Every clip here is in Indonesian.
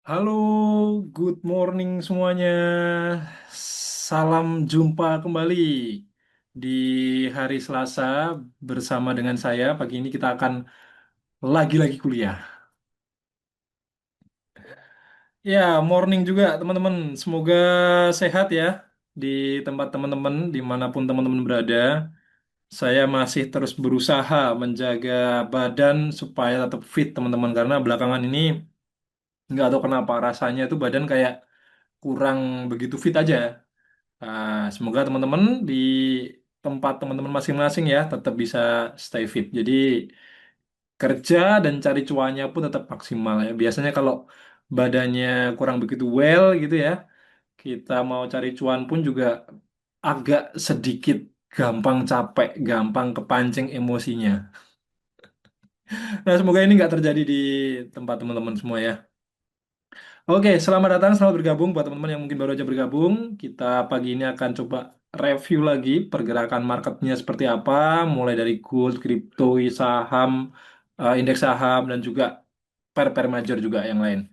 Halo, good morning semuanya. Salam jumpa kembali di hari Selasa bersama dengan saya. Pagi ini kita akan lagi-lagi kuliah. Ya, morning juga teman-teman. Semoga sehat ya di tempat teman-teman, dimanapun teman-teman berada. Saya masih terus berusaha menjaga badan supaya tetap fit teman-teman. Karena belakangan ini nggak tahu kenapa rasanya itu badan kayak kurang begitu fit aja. Nah, semoga teman-teman di tempat teman-teman masing-masing ya tetap bisa stay fit. Jadi kerja dan cari cuannya pun tetap maksimal ya. Biasanya kalau badannya kurang begitu well gitu ya, kita mau cari cuan pun juga agak sedikit gampang capek, gampang kepancing emosinya. Nah, semoga ini nggak terjadi di tempat teman-teman semua ya. Oke, selamat datang, selamat bergabung buat teman-teman yang mungkin baru aja bergabung. Kita pagi ini akan coba review lagi pergerakan marketnya seperti apa, mulai dari gold, crypto, saham, indeks saham, dan juga pair-pair major juga yang lain.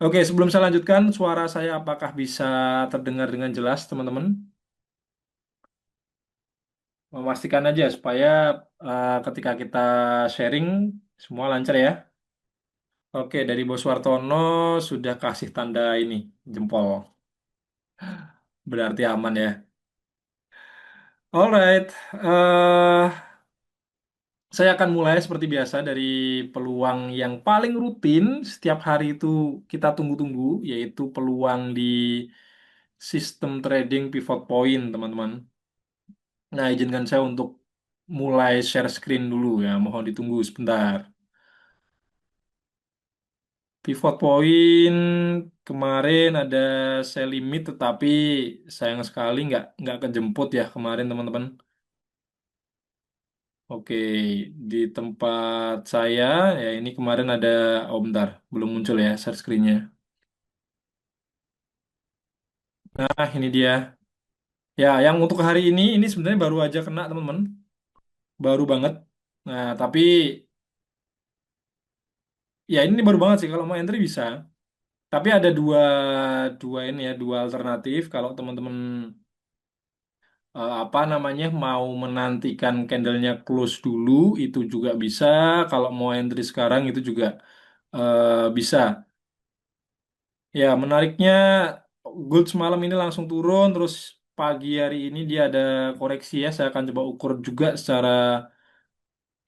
Oke, sebelum saya lanjutkan, suara saya apakah bisa terdengar dengan jelas, teman-teman? Memastikan aja supaya ketika kita sharing, semua lancar ya. Oke, dari Bos Wartono sudah kasih tanda ini, jempol. Berarti aman ya. Alright, saya akan mulai seperti biasa dari peluang yang paling rutin setiap hari itu kita tunggu-tunggu, yaitu peluang di sistem trading pivot point, teman-teman. Nah, izinkan saya untuk mulai share screen dulu ya, mohon ditunggu sebentar. Pivot point kemarin ada sell limit, tetapi sayang sekali nggak kejemput ya kemarin, teman-teman. Oke, di tempat saya ya ini kemarin ada, oh bentar, belum muncul ya share screen-nya. Nah, ini dia. Ya, yang untuk hari ini sebenarnya baru aja kena teman-teman, baru banget. Nah, tapi ya ini baru banget sih kalau mau entry bisa. Tapi ada dua dua ini ya, dua alternatif kalau teman-teman apa namanya mau menantikan candlenya close dulu itu juga bisa. Kalau mau entry sekarang itu juga bisa. Ya, menariknya gold semalam ini langsung turun, terus pagi hari ini dia ada koreksi ya. Saya akan coba ukur juga secara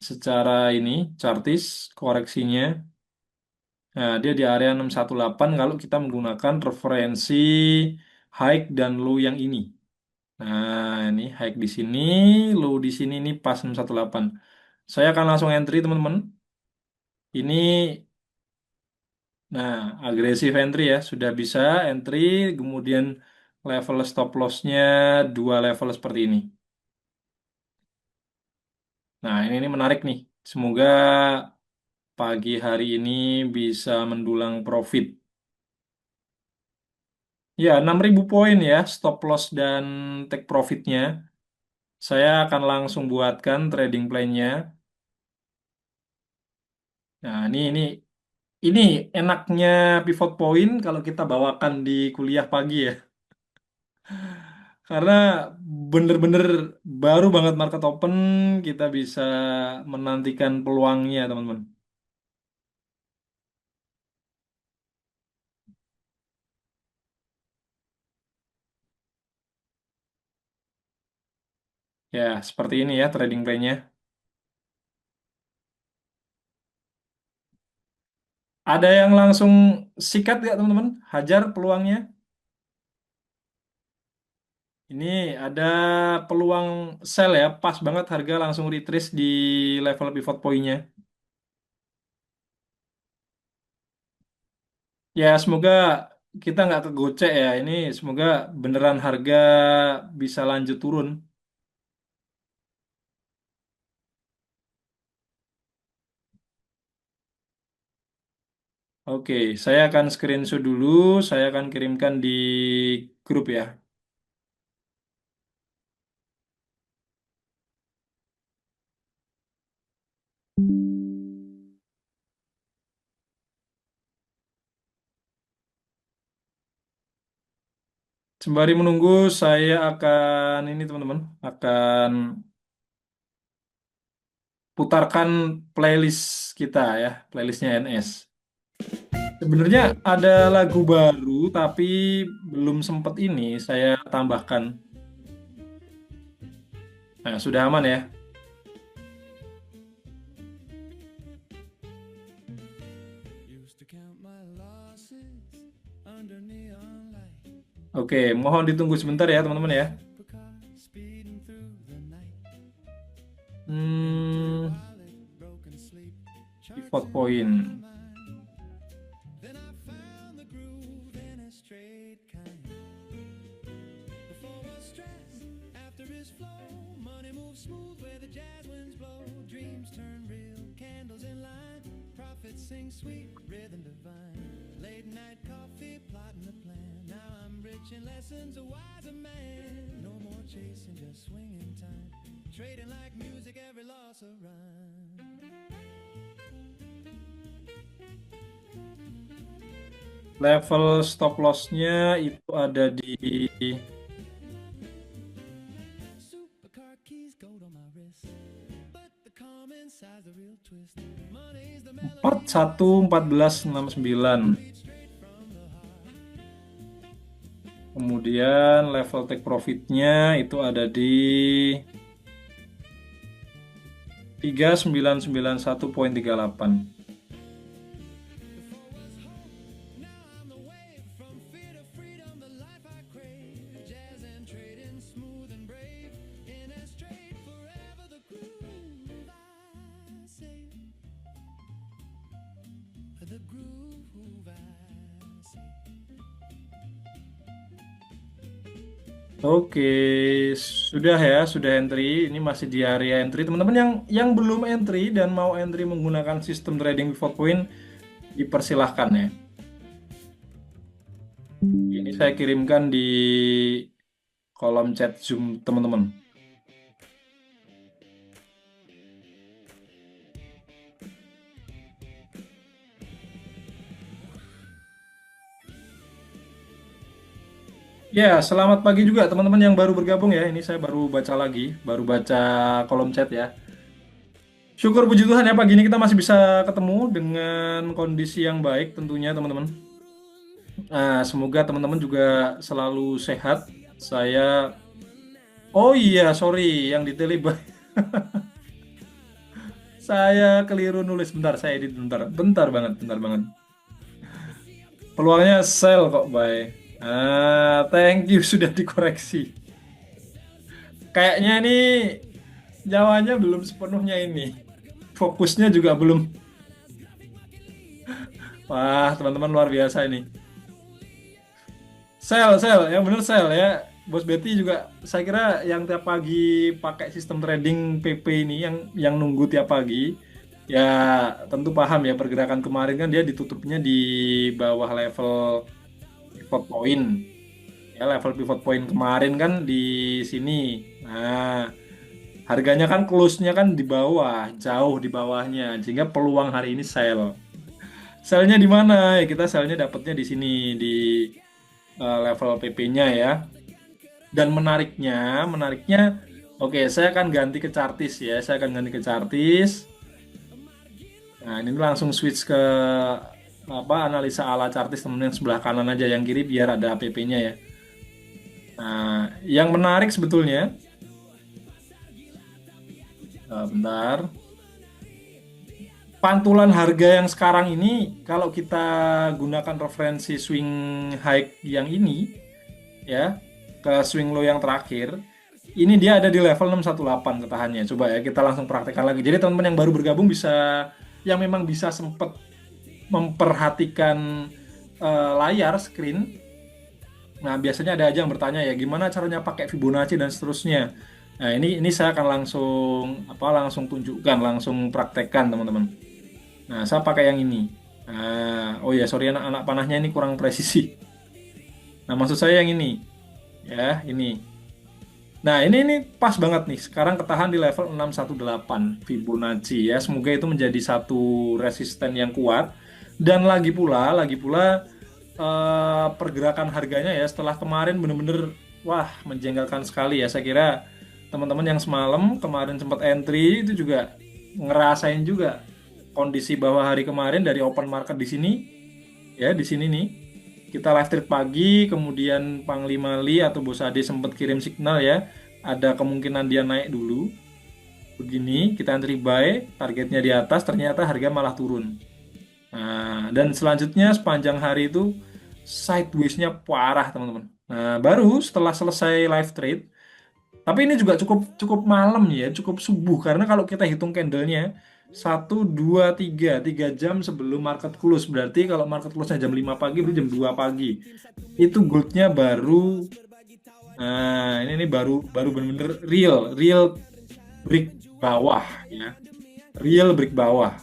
secara ini chartis koreksinya. Nah, dia di area 618 kalau kita menggunakan referensi high dan low yang ini. Nah, ini high di sini, low di sini ini pas 618. Saya akan langsung entry, teman-teman. Ini nah, agresif entry ya, sudah bisa entry, kemudian level stop loss-nya dua level seperti ini. Nah, ini menarik nih. Semoga pagi hari ini bisa mendulang profit. Ya, 6.000 poin ya, stop loss dan take profitnya. Saya akan langsung buatkan trading plan-nya. Nah, ini enaknya pivot point kalau kita bawakan di kuliah pagi ya. Karena bener-bener baru banget market open, kita bisa menantikan peluangnya, teman-teman. Ya, seperti ini ya trading plan-nya. Ada yang langsung sikat nggak, teman-teman? Hajar peluangnya. Ini ada peluang sell ya, pas banget harga langsung retrace di level pivot point-nya. Ya, semoga kita nggak kegocek ya. Ini semoga beneran harga bisa lanjut turun. Oke, saya akan screenshot dulu. Saya akan kirimkan di grup ya. Sembari menunggu, saya akan ini teman-teman, akan putarkan playlist kita ya, playlistnya NS. Sebenarnya ada lagu baru, tapi belum sempat ini saya tambahkan. Nah, sudah aman ya. Oke, mohon ditunggu sebentar ya teman-teman ya. Hmm, pivot point. Level stop loss-nya itu ada di 41 1469. Kemudian level take profit-nya itu ada di 3991,38. Oke, sudah ya, sudah entry. Ini masih di area entry. Teman-teman yang belum entry dan mau entry menggunakan sistem trading pivot point, dipersilahkan ya. Ini saya kirimkan di kolom chat Zoom teman-teman. Ya, selamat pagi juga teman-teman yang baru bergabung ya. Ini saya baru baca lagi, baru baca kolom chat ya. Syukur puji Tuhan ya pagi ini kita masih bisa ketemu dengan kondisi yang baik tentunya teman-teman. Nah, semoga teman-teman juga selalu sehat. Saya, oh iya, sorry, yang detail saya keliru nulis. Bentar, saya edit bentar. Bentar banget. Peluangnya sell kok, Bay. Thank you sudah dikoreksi. Kayaknya ini Jawanya belum sepenuhnya ini. Fokusnya juga belum. Wah, teman-teman luar biasa ini. Sell, yang bener sell ya. Bos Betty juga saya kira yang tiap pagi pakai sistem trading PP ini yang nunggu tiap pagi ya tentu paham ya pergerakan kemarin kan dia ditutupnya di bawah level pivot point. Ya level pivot point kemarin kan di sini. Nah, harganya kan close-nya kan di bawah, jauh di bawahnya sehingga peluang hari ini sell. Sell-nya di mana? Ya kita sell-nya dapatnya di sini di level PP-nya ya. Dan menariknya, oke, saya akan ganti ke chartis ya. Saya akan ganti ke chartis. Nah, ini langsung switch ke apa analisa ala chartis teman-teman yang sebelah kanan aja, yang kiri biar ada APP-nya ya. Nah, yang menarik sebetulnya, bentar, pantulan harga yang sekarang ini kalau kita gunakan referensi swing high yang ini ya ke swing low yang terakhir, ini dia ada di level 618 ketahannya. Coba ya kita langsung praktekkan lagi. Jadi teman-teman yang baru bergabung bisa yang memang bisa sempat memperhatikan layar screen. Nah, biasanya ada aja yang bertanya ya gimana caranya pakai Fibonacci dan seterusnya. Nah, ini saya akan langsung tunjukkan, langsung praktekkan teman-teman. Nah, saya pakai yang ini. Nah, oh ya, sorry anak-anak panahnya ini kurang presisi. Nah, maksud saya yang ini. Ya, ini. Nah, ini pas banget nih. Sekarang ketahan di level 618 Fibonacci ya. Semoga itu menjadi satu resisten yang kuat. Dan lagi pula pergerakan harganya ya setelah kemarin bener-bener wah menjengkelkan sekali ya. Saya kira teman-teman yang semalam kemarin sempat entry itu juga ngerasain juga kondisi bawah hari kemarin dari open market di sini ya di sini nih kita live trade pagi kemudian Panglima Lee atau Bos Ade sempat kirim signal ya ada kemungkinan dia naik dulu begini kita entry buy targetnya di atas ternyata harga malah turun. Nah, dan selanjutnya sepanjang hari itu sideways-nya parah, teman-teman. Nah, baru setelah selesai live trade, tapi ini juga cukup cukup malam ya, cukup subuh karena kalau kita hitung candlenya 1, 2, 3 jam sebelum market close berarti kalau market close-nya jam 5 pagi berarti jam 2 pagi itu goldnya baru ini baru baru bener-bener real real break bawah ya real break bawah.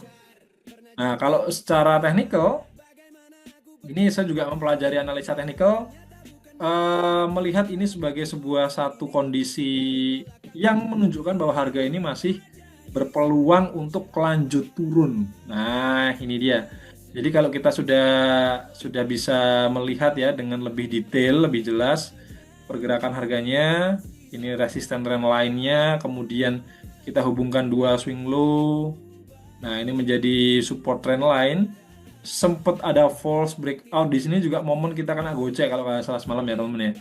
Nah kalau secara technical ini saya juga mempelajari analisa teknikal, melihat ini sebagai sebuah satu kondisi yang menunjukkan bahwa harga ini masih berpeluang untuk lanjut turun. Nah, ini dia. Jadi kalau kita sudah bisa melihat ya dengan lebih detail, lebih jelas pergerakan harganya, ini resisten trend lainnya, kemudian kita hubungkan dua swing low. Nah, ini menjadi support trend line. Sempat ada false breakout di sini juga momen kita kena gocek kalau nggak salah semalam ya teman-teman ya.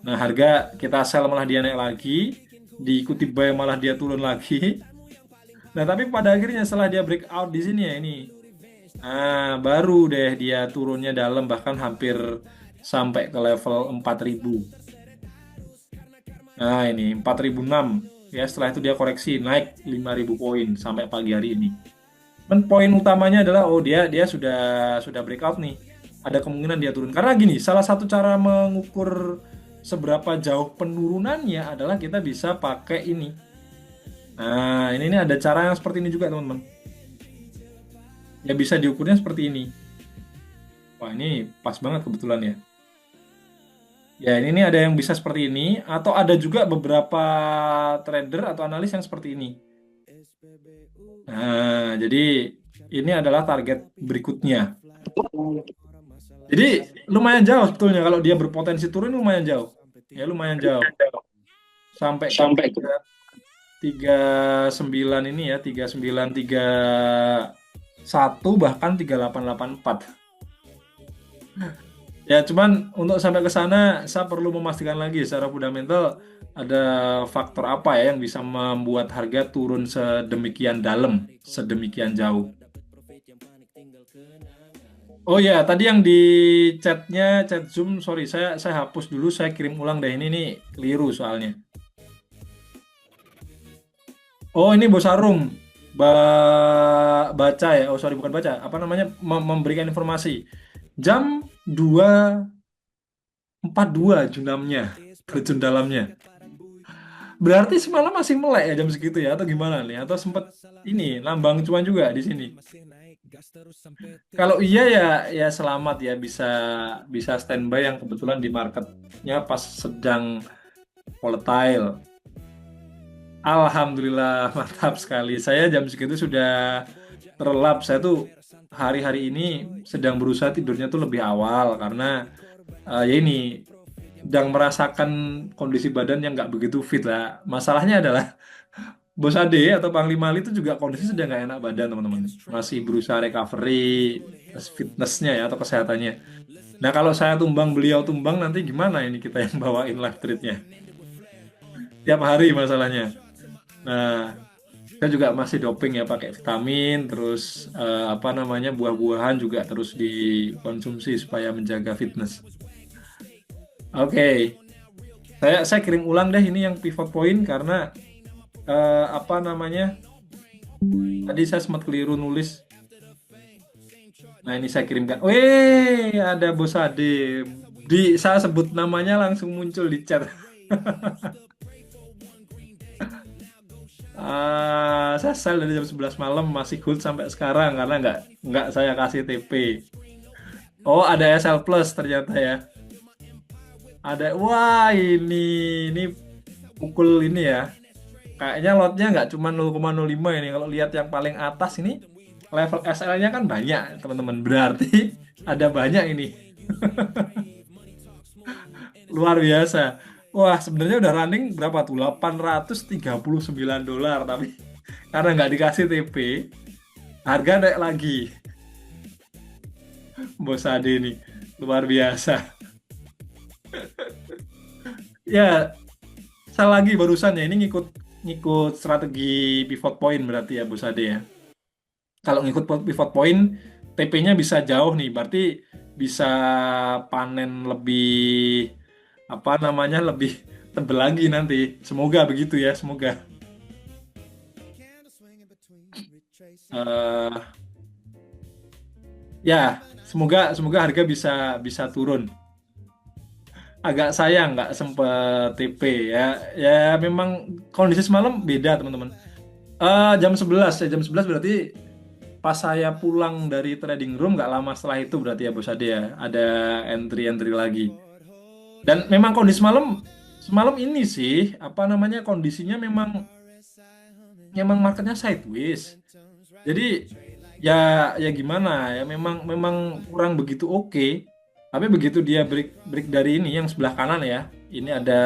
Nah harga kita sell malah dia naik lagi, diikuti buy malah dia turun lagi. Nah tapi pada akhirnya setelah dia breakout di sini ya ini, baru deh dia turunnya dalam bahkan hampir sampai ke level 4000. Nah ini 4006 ya setelah itu dia koreksi naik 5000 poin sampai pagi hari ini. Poin utamanya adalah dia dia sudah breakout nih. Ada kemungkinan dia turun. Karena gini, salah satu cara mengukur seberapa jauh penurunannya adalah kita bisa pakai ini. Nah, ini ada cara yang seperti ini juga, teman-teman. Ya bisa diukurnya seperti ini. Wah, ini pas banget kebetulan ya. Ya, ini ada yang bisa seperti ini atau ada juga beberapa trader atau analis yang seperti ini. Nah, jadi ini adalah target berikutnya. Jadi lumayan jauh sebetulnya kalau dia berpotensi turun lumayan jauh. Ya lumayan jauh. Sampai ke sampai ke 39 ini ya, 3931 bahkan 3884. Ya cuman untuk sampai ke sana saya perlu memastikan lagi secara fundamental ada faktor apa ya yang bisa membuat harga turun sedemikian dalam, sedemikian jauh. Oh ya, tadi yang di chatnya, chat Zoom, sorry, saya hapus dulu, saya kirim ulang deh ini nih keliru soalnya. Oh ini Bos Arum, baca ya, oh sorry bukan baca, apa namanya memberikan informasi. Jam 2.42 junamnya, terjun dalamnya. Berarti semalam masih melek ya jam segitu ya, atau gimana nih? Atau sempat ini lambang cuan juga di sini. Kalau iya ya ya selamat ya bisa bisa standby yang kebetulan di marketnya pas sedang volatile. Alhamdulillah mantap sekali. Saya jam segitu sudah terlelap. Saya tuh hari-hari ini sedang berusaha tidurnya tuh lebih awal karena ya ini sedang merasakan kondisi badan yang nggak begitu fit lah. Masalahnya adalah Bos Ade atau Panglima Ali itu juga kondisi sedang nggak enak badan teman-teman. Masih berusaha recovery fitnessnya ya atau kesehatannya. Nah kalau saya tumbang beliau tumbang nanti gimana ini kita yang bawain live treatnya? Tiap hari masalahnya. Nah kita juga masih doping ya pakai vitamin terus apa namanya buah-buahan juga terus dikonsumsi supaya menjaga fitness. Oke, saya kirim ulang deh ini yang pivot point karena apa namanya tadi saya sempat keliru nulis. Nah ini saya kirimkan. Wih ada Bos Ade. Saya sebut namanya langsung muncul di chat. Saya sel dari jam 11 malam masih hold sampai sekarang karena nggak saya kasih TP. Oh ada SL Plus ternyata ya. Ada wah ini pukul ini ya. Kayaknya lotnya nggak cuma 0,05 ini. Kalau lihat yang paling atas ini level SL-nya kan banyak teman-teman. Berarti ada banyak ini. Luar biasa. Wah, sebenarnya udah running berapa tuh? 839 dolar, tapi karena nggak dikasih TP, harga naik lagi. Bos Ade ini luar biasa. Ya, salah lagi barusan ya. Ini ngikut ngikut strategi pivot point berarti ya, Bos Ade ya. Kalau ngikut pivot point, TP-nya bisa jauh nih. Berarti bisa panen lebih apa namanya lebih tebel lagi nanti. Semoga begitu ya, semoga. eh Ya, semoga semoga harga bisa bisa turun. Agak sayang nggak sempet TP ya. Ya memang kondisi semalam beda teman-teman. Jam 11 ya, jam 11 berarti pas saya pulang dari trading room nggak lama setelah itu berarti ya Bos Ade ya. Ada entry-entry lagi. Dan memang kondisi semalam semalam ini sih apa namanya kondisinya memang memang marketnya sideways. Jadi ya ya gimana ya memang memang kurang begitu oke. Tapi begitu dia break break dari ini yang sebelah kanan ya, ini ada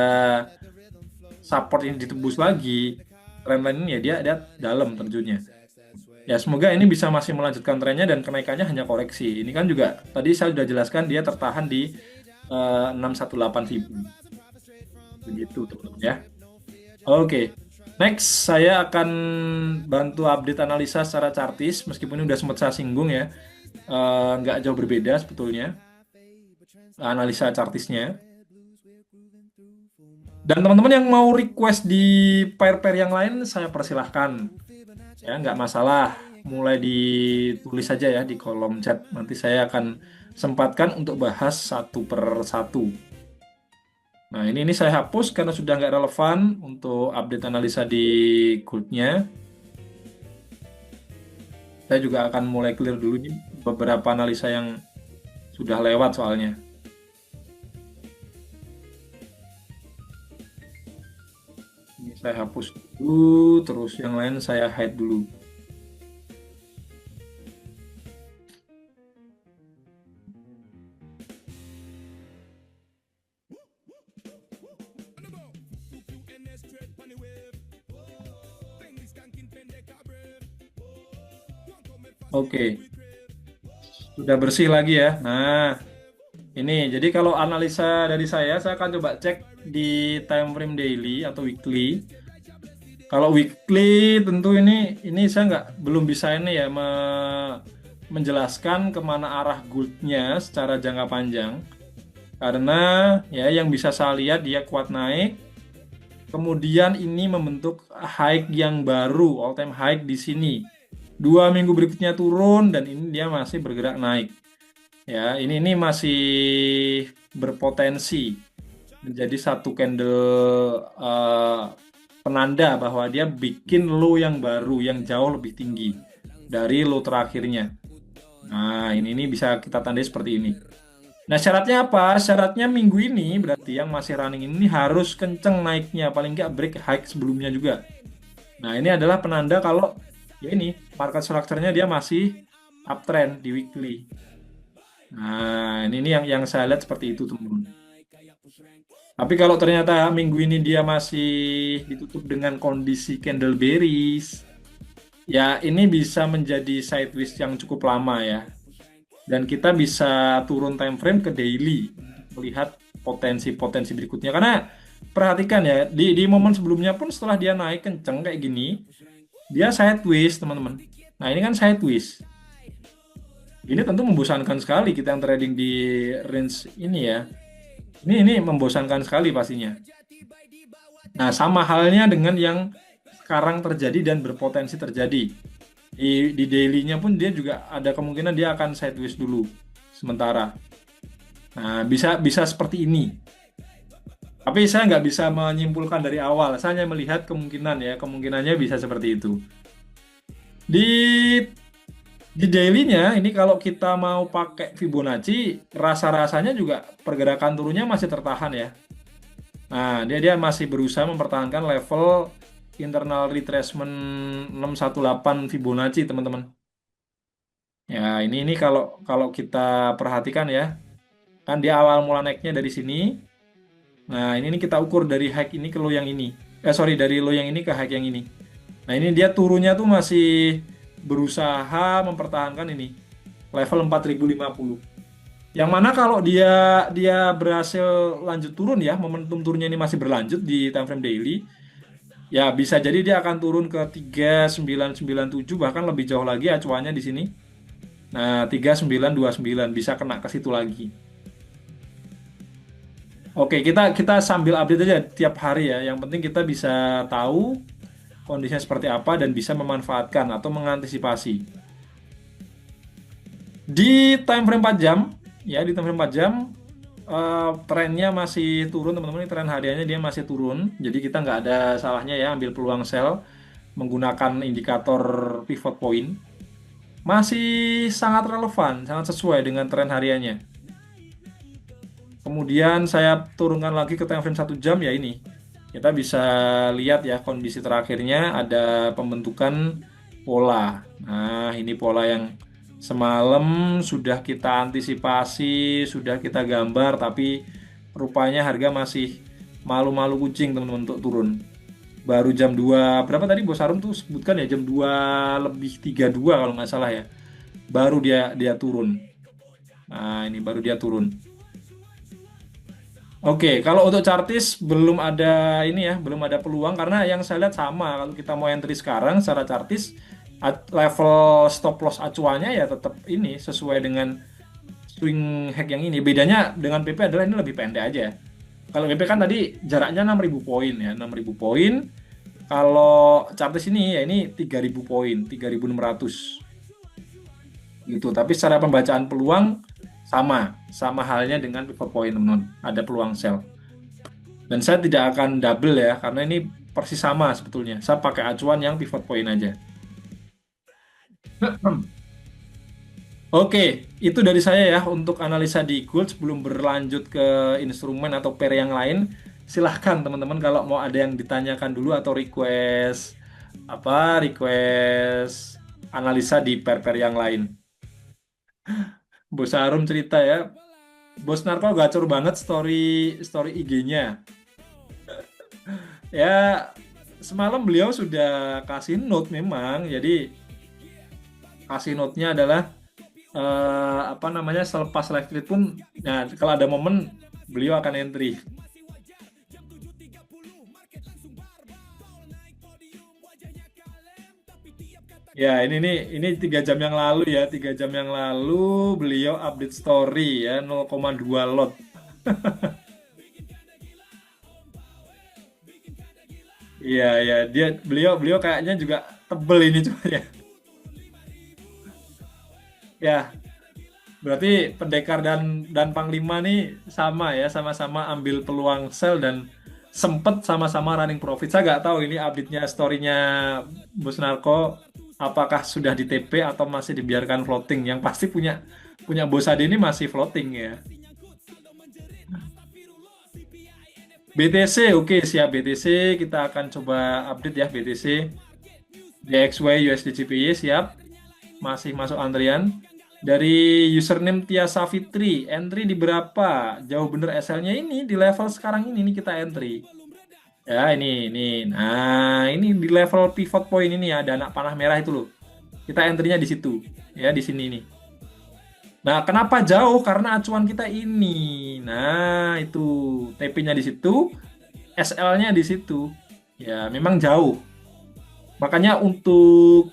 support yang ditembus lagi. Trendline ini ya dia dalam terjunnya. Ya semoga ini bisa masih melanjutkan trennya dan kenaikannya hanya koreksi. Ini kan juga tadi saya sudah jelaskan dia tertahan di 618 ribu. Begitu teman-teman ya. Oke. Next, saya akan bantu update analisa secara chartis, meskipun ini udah sempat saya singgung ya. Nggak jauh berbeda sebetulnya analisa chartisnya. Dan teman-teman yang mau request di pair-pair yang lain, saya persilahkan. Ya, nggak masalah. Mulai ditulis saja ya di kolom chat. Nanti saya akan sempatkan untuk bahas satu per satu. Nah, ini saya hapus karena sudah nggak relevan untuk update analisa di goldnya. Saya juga akan mulai clear dulu nih beberapa analisa yang sudah lewat soalnya. Ini saya hapus dulu, terus yang lain saya hide dulu. Oke, sudah bersih lagi ya. Nah, ini jadi kalau analisa dari saya akan coba cek di time frame daily atau weekly. Kalau weekly tentu ini saya nggak belum bisa ini ya menjelaskan kemana arah goldnya secara jangka panjang karena ya yang bisa saya lihat dia kuat naik, kemudian ini membentuk high yang baru all time high di sini. 2 minggu berikutnya turun dan ini dia masih bergerak naik. Ya ini masih berpotensi menjadi satu candle penanda bahwa dia bikin low yang baru yang jauh lebih tinggi dari low terakhirnya. Nah, ini bisa kita tandai seperti ini. Nah, syaratnya apa? Syaratnya minggu ini berarti yang masih running ini harus kenceng naiknya, paling nggak break high sebelumnya juga. Nah, ini adalah penanda kalau ya ini market structure-nya dia masih uptrend di weekly. Nah, ini yang saya lihat seperti itu, teman-teman. Tapi kalau ternyata minggu ini dia masih ditutup dengan kondisi candle bearish, ya ini bisa menjadi sideways yang cukup lama ya. Dan kita bisa turun time frame ke daily melihat potensi-potensi berikutnya. Karena perhatikan ya, di momen sebelumnya pun setelah dia naik kenceng kayak gini, dia sideways teman-teman. Nah ini kan sideways. Ini tentu membosankan sekali kita yang trading di range ini ya. Ini membosankan sekali pastinya. Nah, sama halnya dengan yang sekarang terjadi dan berpotensi terjadi. Di daily-nya pun dia juga ada kemungkinan dia akan sideways dulu sementara. Nah, bisa seperti ini. Tapi saya nggak bisa menyimpulkan dari awal. Saya hanya melihat kemungkinan ya, kemungkinannya bisa seperti itu. Di di daily-nya ini kalau kita mau pakai Fibonacci, rasa-rasanya juga pergerakan turunnya masih tertahan ya. Nah, dia masih berusaha mempertahankan level internal retracement 618 Fibonacci, teman-teman. Ya, ini kalau kalau kita perhatikan ya. Kan dia awal mula naiknya dari sini. Nah, ini nih kita ukur dari high ini ke low yang ini. Sorry, dari low yang ini ke high yang ini. Nah, ini dia turunnya tuh masih berusaha mempertahankan ini level 4050. Yang mana kalau dia dia berhasil lanjut turun ya, momentum turunnya ini masih berlanjut di time frame daily, ya bisa jadi dia akan turun ke 3997 bahkan lebih jauh lagi acuannya di sini. Nah, 3929 bisa kena ke situ lagi. Oke, kita kita sambil update aja tiap hari ya. Yang penting kita bisa tahu kondisinya seperti apa dan bisa memanfaatkan atau mengantisipasi. Di time frame 4 jam, ya di time frame 4 jam, trennya masih turun teman-teman. Ini tren hariannya dia masih turun. Jadi kita nggak ada salahnya ya ambil peluang sell menggunakan indikator pivot point. Masih sangat relevan, sangat sesuai dengan tren hariannya. Kemudian saya turunkan lagi ke time frame 1 jam ya ini. Kita bisa lihat ya kondisi terakhirnya ada pembentukan pola. Nah, ini pola yang semalam sudah kita antisipasi, sudah kita gambar, tapi rupanya harga masih malu-malu kucing teman-teman untuk turun. Baru jam 2 berapa tadi Bos Harum tuh sebutkan ya jam 2 lebih 32 kalau nggak salah ya. Baru dia dia turun. Nah, ini baru dia turun. Oke, kalau untuk chartis belum ada ini ya, belum ada peluang karena yang saya lihat sama. Kalau kita mau entry sekarang secara chartis, level stop loss acuannya ya tetap ini sesuai dengan swing hack yang ini. Bedanya dengan PP adalah ini lebih pendek aja. Kalau PP kan tadi jaraknya 6.000 poin ya, 6.000 poin. Kalau chartis ini ya ini 3.000 poin, 3.600 gitu. Tapi secara pembacaan peluang sama halnya dengan pivot point teman-teman. Ada peluang sell. Dan saya tidak akan double ya, karena ini persis sama sebetulnya. Saya pakai acuan yang pivot point aja. Oke, itu dari saya ya untuk analisa di gold. Sebelum berlanjut ke instrumen atau pair yang lain, silahkan teman-teman kalau mau ada yang ditanyakan dulu atau request analisa di pair-pair yang lain. Bos Arum cerita ya, Bos Narko gacor banget story story IG-nya. Ya, semalam beliau sudah kasih note memang. Jadi kasih note-nya adalah apa namanya selepas live tweet pun, nah kalau ada momen beliau akan entry. Ya, ini 3 jam yang lalu ya, 3 jam yang lalu beliau update story ya 0,2 lot. Iya ya, beliau beliau kayaknya juga tebel ini cuma ya. Ya, berarti pendekar dan panglima nih sama ya, sama-sama ambil peluang sell dan sempet sama-sama running profit. Saya nggak tahu ini update-nya story-nya Bos Narko apakah sudah di TP atau masih dibiarkan floating. Yang pasti punya punya Bos Ade ini masih floating ya. BTC, oke siap BTC. Kita akan coba update ya BTC. DXY USD GPY siap. Masih masuk antrian. Dari username Tia Savitri, entry di berapa? Jauh bener SL-nya ini di level sekarang ini kita entry. Ya ini. Nah ini di level pivot point ini ya, ada anak panah merah itu loh. Kita entry-nya di situ, ya di sini nih. Nah kenapa jauh? Karena acuan kita ini. Nah itu TP-nya di situ, SL-nya di situ. Ya memang jauh. Makanya untuk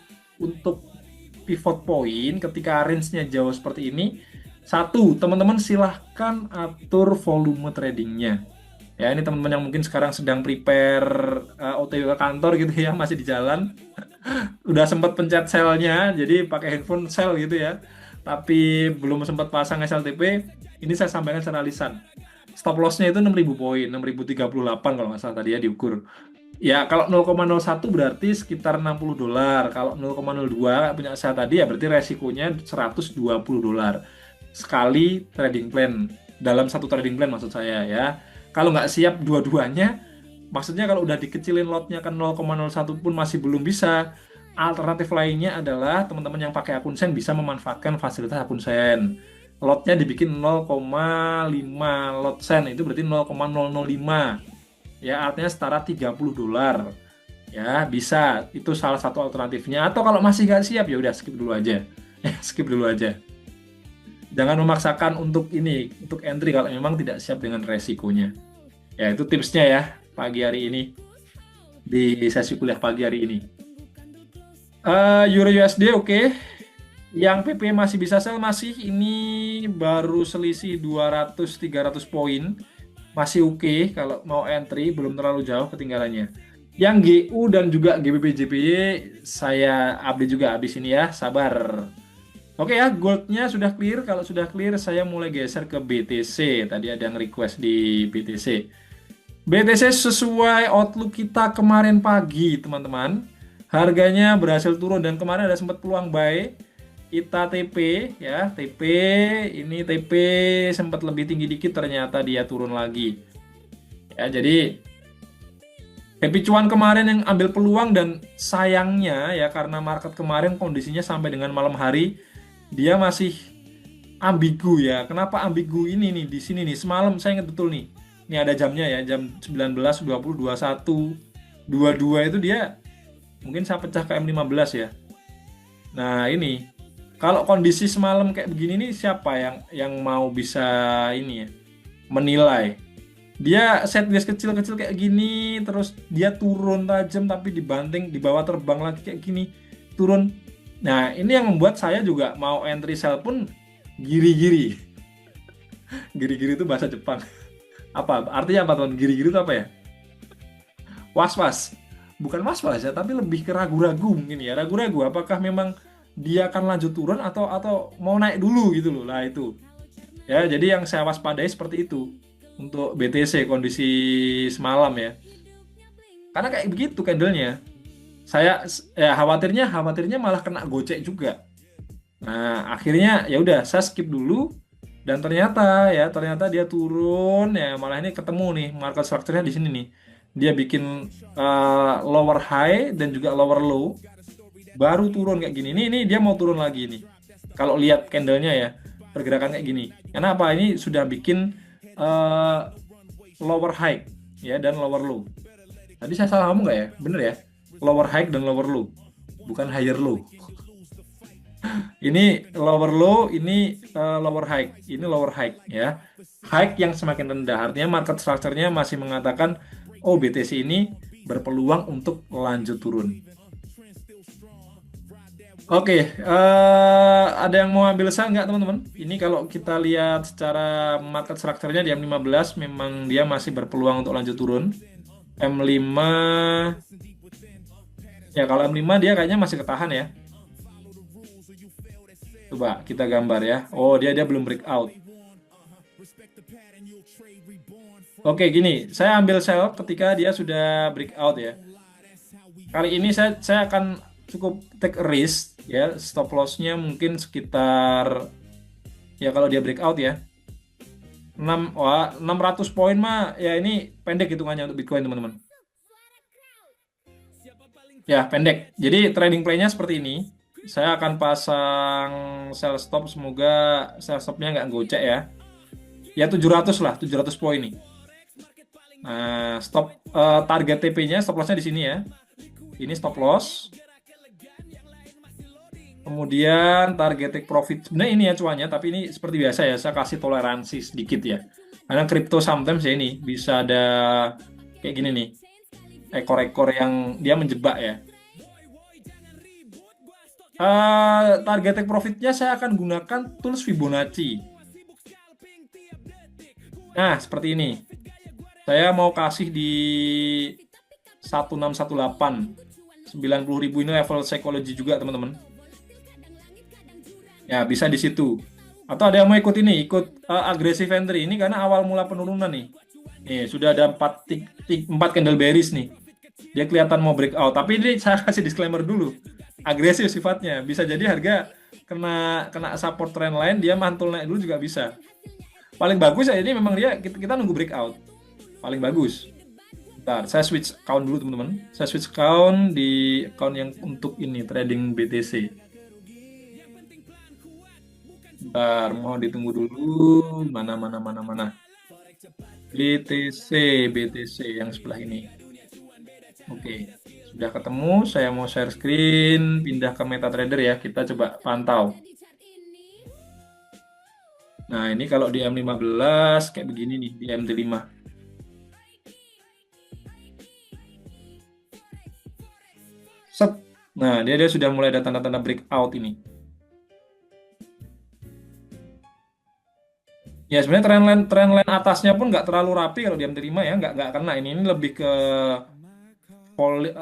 pivot point ketika range-nya jauh seperti ini, satu, teman-teman silahkan atur volume tradingnya. Ya, ini teman-teman yang mungkin sekarang sedang prepare OTW ke kantor gitu ya, masih di jalan. Udah sempat pencet sell-nya, jadi pakai handphone sell gitu ya. Tapi belum sempat pasang SLTP, ini saya sampaikan secara lisan. Stop loss-nya itu 6.000 poin, 6.038 kalau nggak salah tadi ya diukur. Ya, kalau 0,01 berarti sekitar $60. Kalau 0,02 punya saya tadi ya berarti resikonya $120 sekali trading plan. Dalam satu trading plan maksud saya ya. Kalau nggak siap dua-duanya, maksudnya kalau udah dikecilin lotnya ke 0,01 pun masih belum bisa. Alternatif lainnya adalah teman-teman yang pakai akun Sen bisa memanfaatkan fasilitas akun Sen. Lotnya dibikin 0,5 lot sen, itu berarti 0,005. Ya, artinya setara $30. Ya, bisa. Itu salah satu alternatifnya. Atau kalau masih nggak siap, ya udah skip dulu aja. Ya, skip dulu aja. Jangan memaksakan untuk ini, untuk entry kalau memang tidak siap dengan resikonya. Ya, itu tipsnya ya pagi hari ini di sesi kuliah pagi hari ini. Euro USD oke. Yang PP masih bisa sell masih ini baru selisih 200-300 poin. Masih oke kalau mau entry, belum terlalu jauh ketinggalannya. Yang GU dan juga GBP JPY saya update juga habis ini ya, sabar. Oke ya, goldnya sudah clear. Kalau sudah clear, saya mulai geser ke BTC. Tadi ada yang request di BTC. BTC sesuai outlook kita kemarin pagi, teman-teman. Harganya berhasil turun dan kemarin ada sempat peluang buy. Kita TP ya, TP ini TP sempat lebih tinggi dikit, ternyata dia turun lagi. Ya, jadi Happy Cuan kemarin yang ambil peluang, dan sayangnya ya karena market kemarin kondisinya sampai dengan malam hari dia masih ambigu ya. Kenapa ambigu ini nih di sini nih? Semalam saya ingat betul nih. Ini ada jamnya ya, jam 19, 20, 21, 22 itu dia mungkin saya pecah ke M15 ya. Nah, ini kalau kondisi semalam kayak begini nih, siapa yang mau bisa ini ya menilai? Dia set gas kecil-kecil kayak gini, terus dia turun tajam tapi dibanting di bawah, terbang lagi kayak gini, turun. Nah, ini yang membuat saya juga mau entry sell pun giri-giri. Giri-giri itu bahasa Jepang. Apa artinya apa teman? Giri-giri itu apa ya? Was-was. Bukan was-was ya, tapi lebih ke ragu-ragu mungkin ya. Ragu-ragu apakah memang dia akan lanjut turun atau mau naik dulu gitu loh. Lah itu. Ya, jadi yang saya waspadai seperti itu untuk BTC kondisi semalam ya. Karena kayak begitu candlenya. Saya ya khawatirnya malah kena gocek juga. Nah, akhirnya ya udah saya skip dulu, dan ternyata dia turun ya, malah ini ketemu nih market structure-nya di sini nih. Dia bikin lower high dan juga lower low, baru turun kayak gini. Ini dia mau turun lagi nih. Kalau lihat candlenya ya, pergerakan kayak gini. Kenapa? Ini sudah bikin lower high ya dan lower low. Tadi saya salah ngomong nggak ya? Bener ya? Lower high dan lower low, bukan higher low. Ini lower low, ini lower high, ini lower high ya. High yang semakin rendah, artinya market structure-nya masih mengatakan, oh BTC ini berpeluang untuk lanjut turun. Oke, ada yang mau ambil sell nggak teman-teman? Ini kalau kita lihat secara market structure-nya di M15 memang dia masih berpeluang untuk lanjut turun. M5, ya kalau M5 dia kayaknya masih ketahan ya. Coba kita gambar ya. Oh, dia belum breakout. Oke, gini, saya ambil sell ketika dia sudah breakout ya. Kali ini saya akan cukup take a risk ya. Stop loss-nya mungkin sekitar, ya kalau dia breakout ya, 600 poin mah ya, ini pendek hitungannya untuk Bitcoin teman-teman. Ya, pendek. Jadi trading play-nya seperti ini. Saya akan pasang sell stop, semoga sell stop-nya nggak gocek ya. Ya 700 lah, 700 poin nih. Nah, target TP-nya, stop loss-nya di sini ya. Ini stop loss. Kemudian target take profit. Sebenarnya ini ya cuannya, tapi ini seperti biasa ya, saya kasih toleransi sedikit ya. Karena crypto sometimes ya ini bisa ada kayak gini nih, ekor-ekor yang dia menjebak ya. Target take profitnya saya akan gunakan tools Fibonacci. Nah, seperti ini. Saya mau kasih di 1618. 90.000 ini level psikologi juga, teman-teman. Ya, bisa di situ. Atau ada yang mau ikut ini, ikut aggressive entry ini karena awal mula penurunan nih. Nih, sudah ada 4 candle bearish nih. Dia kelihatan mau breakout, tapi ini saya kasih disclaimer dulu. Agresif sifatnya. Bisa jadi harga kena support trend line, dia mantul naik dulu juga bisa. Paling bagus ya ini memang kita nunggu breakout. Paling bagus. Bentar, saya switch account dulu teman-teman. Saya switch account di account yang untuk ini trading BTC. Bentar, mohon ditunggu dulu. Mana, mana, mana, mana. BTC, BTC yang sebelah ini. Oke, sudah ketemu. Saya mau share screen, pindah ke MetaTrader ya. Kita coba pantau. Nah, ini kalau di M15 kayak begini nih, di MT5. Set. Nah, dia sudah mulai ada tanda-tanda breakout ini. Ya, sebenarnya trendline atasnya pun nggak terlalu rapi kalau di MT5 ya, nggak kena. Ini lebih ke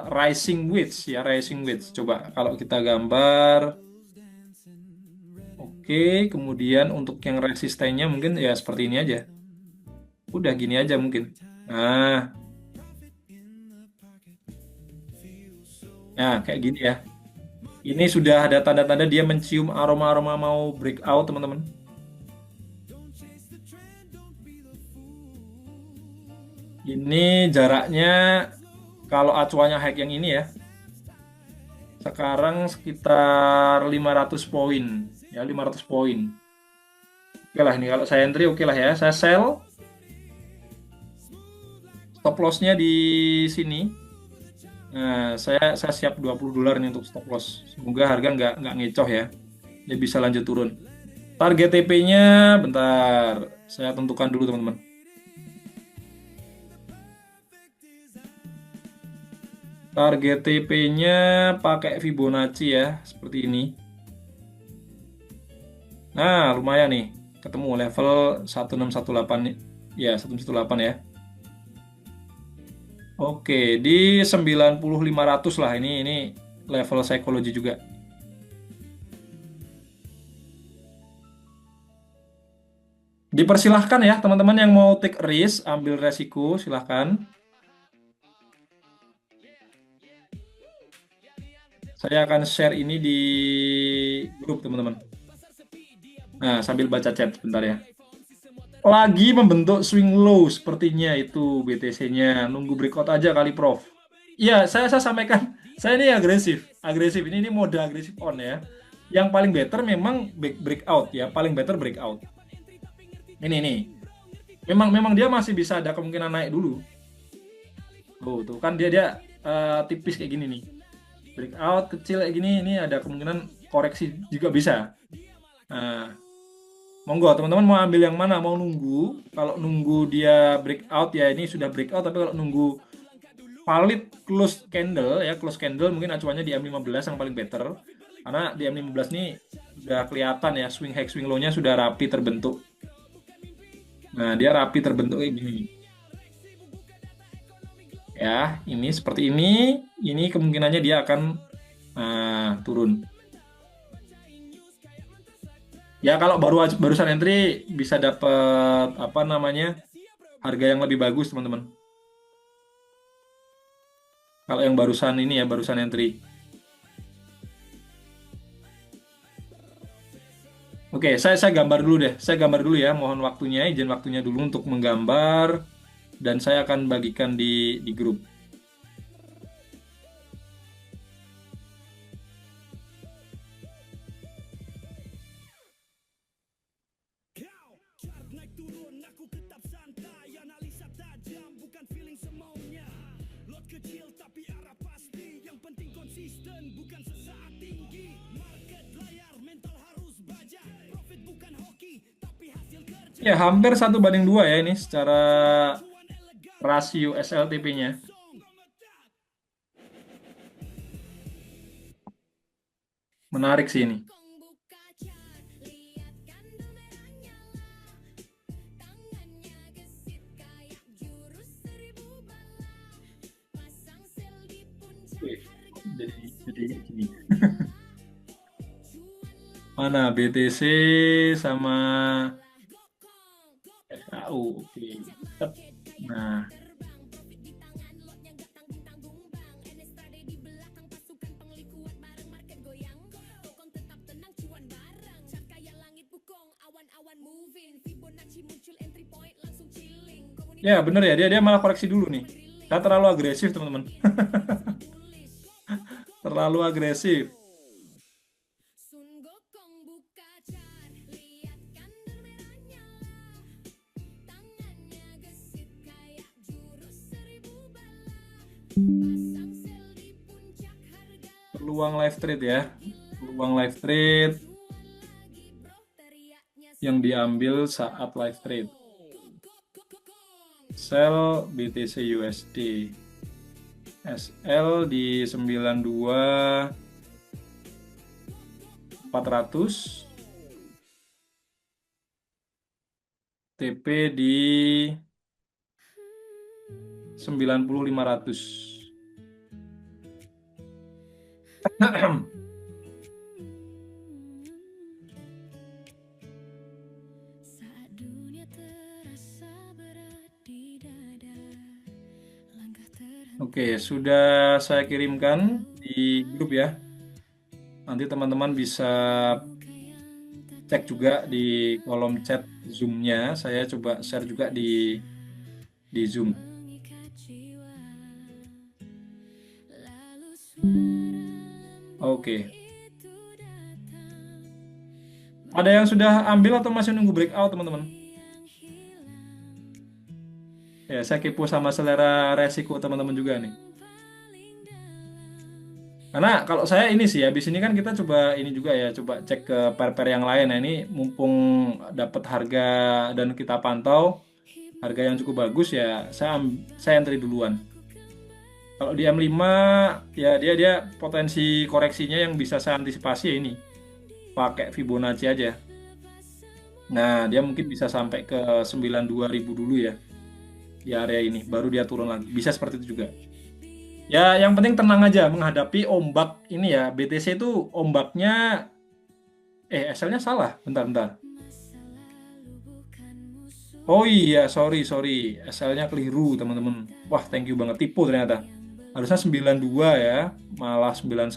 rising wedge ya, rising wedge. Coba kalau kita gambar. Oke, kemudian untuk yang resistennya mungkin ya seperti ini aja. Udah gini aja mungkin. Nah, ya kayak gini ya. Ini sudah ada tanda-tanda dia mencium aroma-aroma mau breakout, teman-teman. Ini jaraknya kalau acuannya high yang ini ya, sekarang sekitar 500 poin. Ya, 500 poin. Oke lah, ini kalau saya entry oke lah ya. Saya sell. Stop loss-nya di sini. Nah, saya siap $20 nih untuk stop loss. Semoga harga nggak ngecoh ya. Dia bisa lanjut turun. Target TP-nya bentar. Saya tentukan dulu teman-teman. Target TP-nya pakai Fibonacci ya, seperti ini. Nah, lumayan nih. Ketemu level 1618 nih. Ya, 1618 ya. Oke, di 90.500 lah ini level psikologi juga. Dipersilahkan ya teman-teman yang mau take risk, ambil resiko, silahkan. Saya akan share ini di grup teman-teman. Nah, sambil baca chat sebentar ya. Lagi membentuk swing low sepertinya itu BTC-nya. Nunggu breakout aja kali, Prof. Iya, saya sampaikan. Saya ini agresif. Agresif. Ini mode agresif on ya. Yang paling better memang breakout ya. Paling better breakout. Ini nih. Memang dia masih bisa ada kemungkinan naik dulu. Tuh kan dia tipis kayak gini nih. Breakout kecil kayak gini, ini ada kemungkinan koreksi juga bisa. Nah, monggo teman-teman mau ambil yang mana? Mau nunggu? Kalau nunggu dia breakout ya ini sudah breakout, tapi kalau nunggu valid close candle ya, close candle mungkin acuannya di M15 yang paling better. Karena di M15 nih sudah kelihatan ya swing high swing low-nya sudah rapi terbentuk. Nah, dia rapi terbentuk kayak gini. Ya, ini seperti ini. Ini kemungkinannya dia akan turun. Ya kalau barusan entry bisa dapat apa namanya harga yang lebih bagus teman-teman. Kalau yang barusan ini ya barusan entry. Oke, saya gambar dulu deh. Saya gambar dulu ya. Mohon waktunya, izin waktunya dulu untuk menggambar dan saya akan bagikan di grup. Ya, hampir 1:2 ya ini secara rasio SLTP-nya. Menarik sih ini. Wih, jadi gini. Mana BTC sama SKU. Oke. Tep. Nah, ya bener ya dia malah koreksi dulu nih. Saya terlalu agresif teman-teman. Terlalu agresif. Peluang live trade ya. Peluang live trade yang diambil saat live trade. Sell BTC USD. SL di 92.400. TP di 90.500. Oke, sudah saya kirimkan di grup ya. Nanti teman-teman bisa cek juga di kolom chat Zoom-nya. Saya coba share juga di Zoom. Oke. Ada yang sudah ambil atau masih nunggu breakout, teman-teman? Ya, saya kepo sama selera resiko teman-teman juga nih. Karena kalau saya ini sih, habis ini kan kita coba ini juga ya, coba cek ke pair-pair yang lain. Nah, ini mumpung dapat harga dan kita pantau harga yang cukup bagus ya, saya entry duluan. Kalau di M5 ya dia potensi koreksinya yang bisa saya antisipasi ya ini. Pakai Fibonacci aja. Nah, dia mungkin bisa sampai ke 92.000 dulu ya di area ini, baru dia turun lagi. Bisa seperti itu juga. Ya, yang penting tenang aja menghadapi ombak ini ya. BTC itu ombaknya SL-nya salah. Bentar. Oh iya, sorry. SL-nya keliru, teman-teman. Wah, thank you banget. Tipu ternyata. Harusnya 92 ya, malah 91.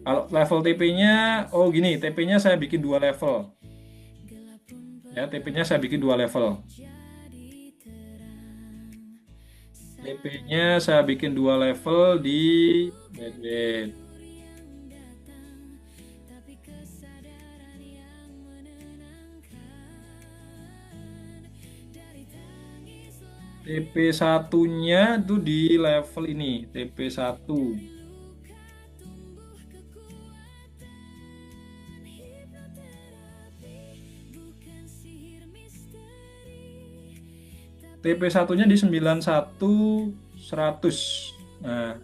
Kalau level TP-nya, oh gini, TP-nya saya bikin 2 level. Ya, TP-nya saya bikin 2 level. TP-nya saya bikin 2 level di wait. TP satunya itu di level ini, TP 1. TP satunya di 91.100. Nah,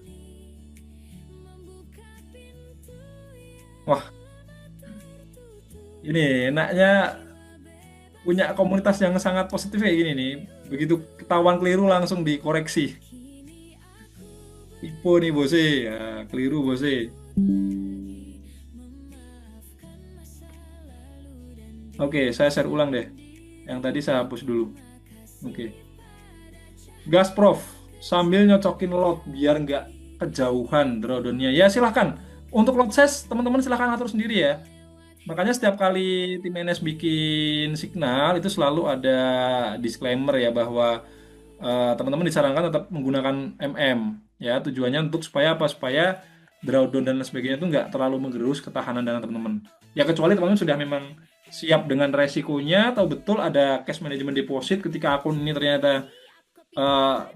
wah, ini enaknya punya komunitas yang sangat positif kayak gini nih. Begitu ketahuan keliru langsung dikoreksi. Tipu nih bose, ya, keliru bose. Oke, saya share ulang deh. Yang tadi saya hapus dulu. Oke. Gas Prof, sambil nyocokin lot biar nggak kejauhan drawdownnya. Ya silahkan. Untuk lot size teman-teman silahkan atur sendiri ya. Makanya setiap kali tim NS bikin signal itu selalu ada disclaimer ya bahwa teman-teman disarankan tetap menggunakan MM ya, tujuannya untuk supaya apa? Supaya drawdown dan lain sebagainya itu nggak terlalu menggerus ketahanan dana teman-teman. Ya kecuali teman-teman sudah memang siap dengan resikonya atau betul ada cash management deposit ketika akun ini ternyata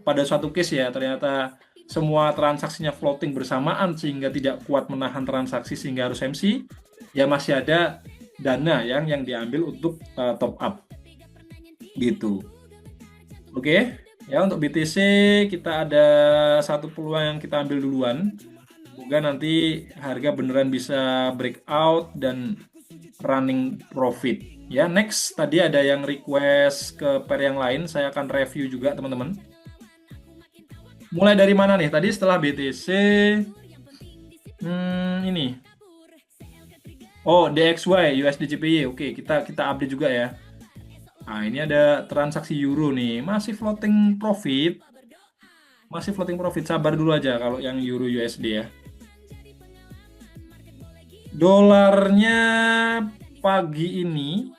pada suatu case ya ternyata semua transaksinya floating bersamaan sehingga tidak kuat menahan transaksi sehingga harus MC, ya masih ada dana yang diambil untuk top up gitu. Oke, ya untuk BTC kita ada satu peluang yang kita ambil duluan. Semoga nanti harga beneran bisa breakout dan running profit. Ya, next tadi ada yang request ke pair yang lain, saya akan review juga teman-teman. Mulai dari mana nih? Tadi setelah BTC, ini. Oh, DXY, USD JPY. Oke, kita update juga ya. Nah, ini ada transaksi euro nih, masih floating profit. Sabar dulu aja kalau yang euro USD ya. Dolarnya pagi ini,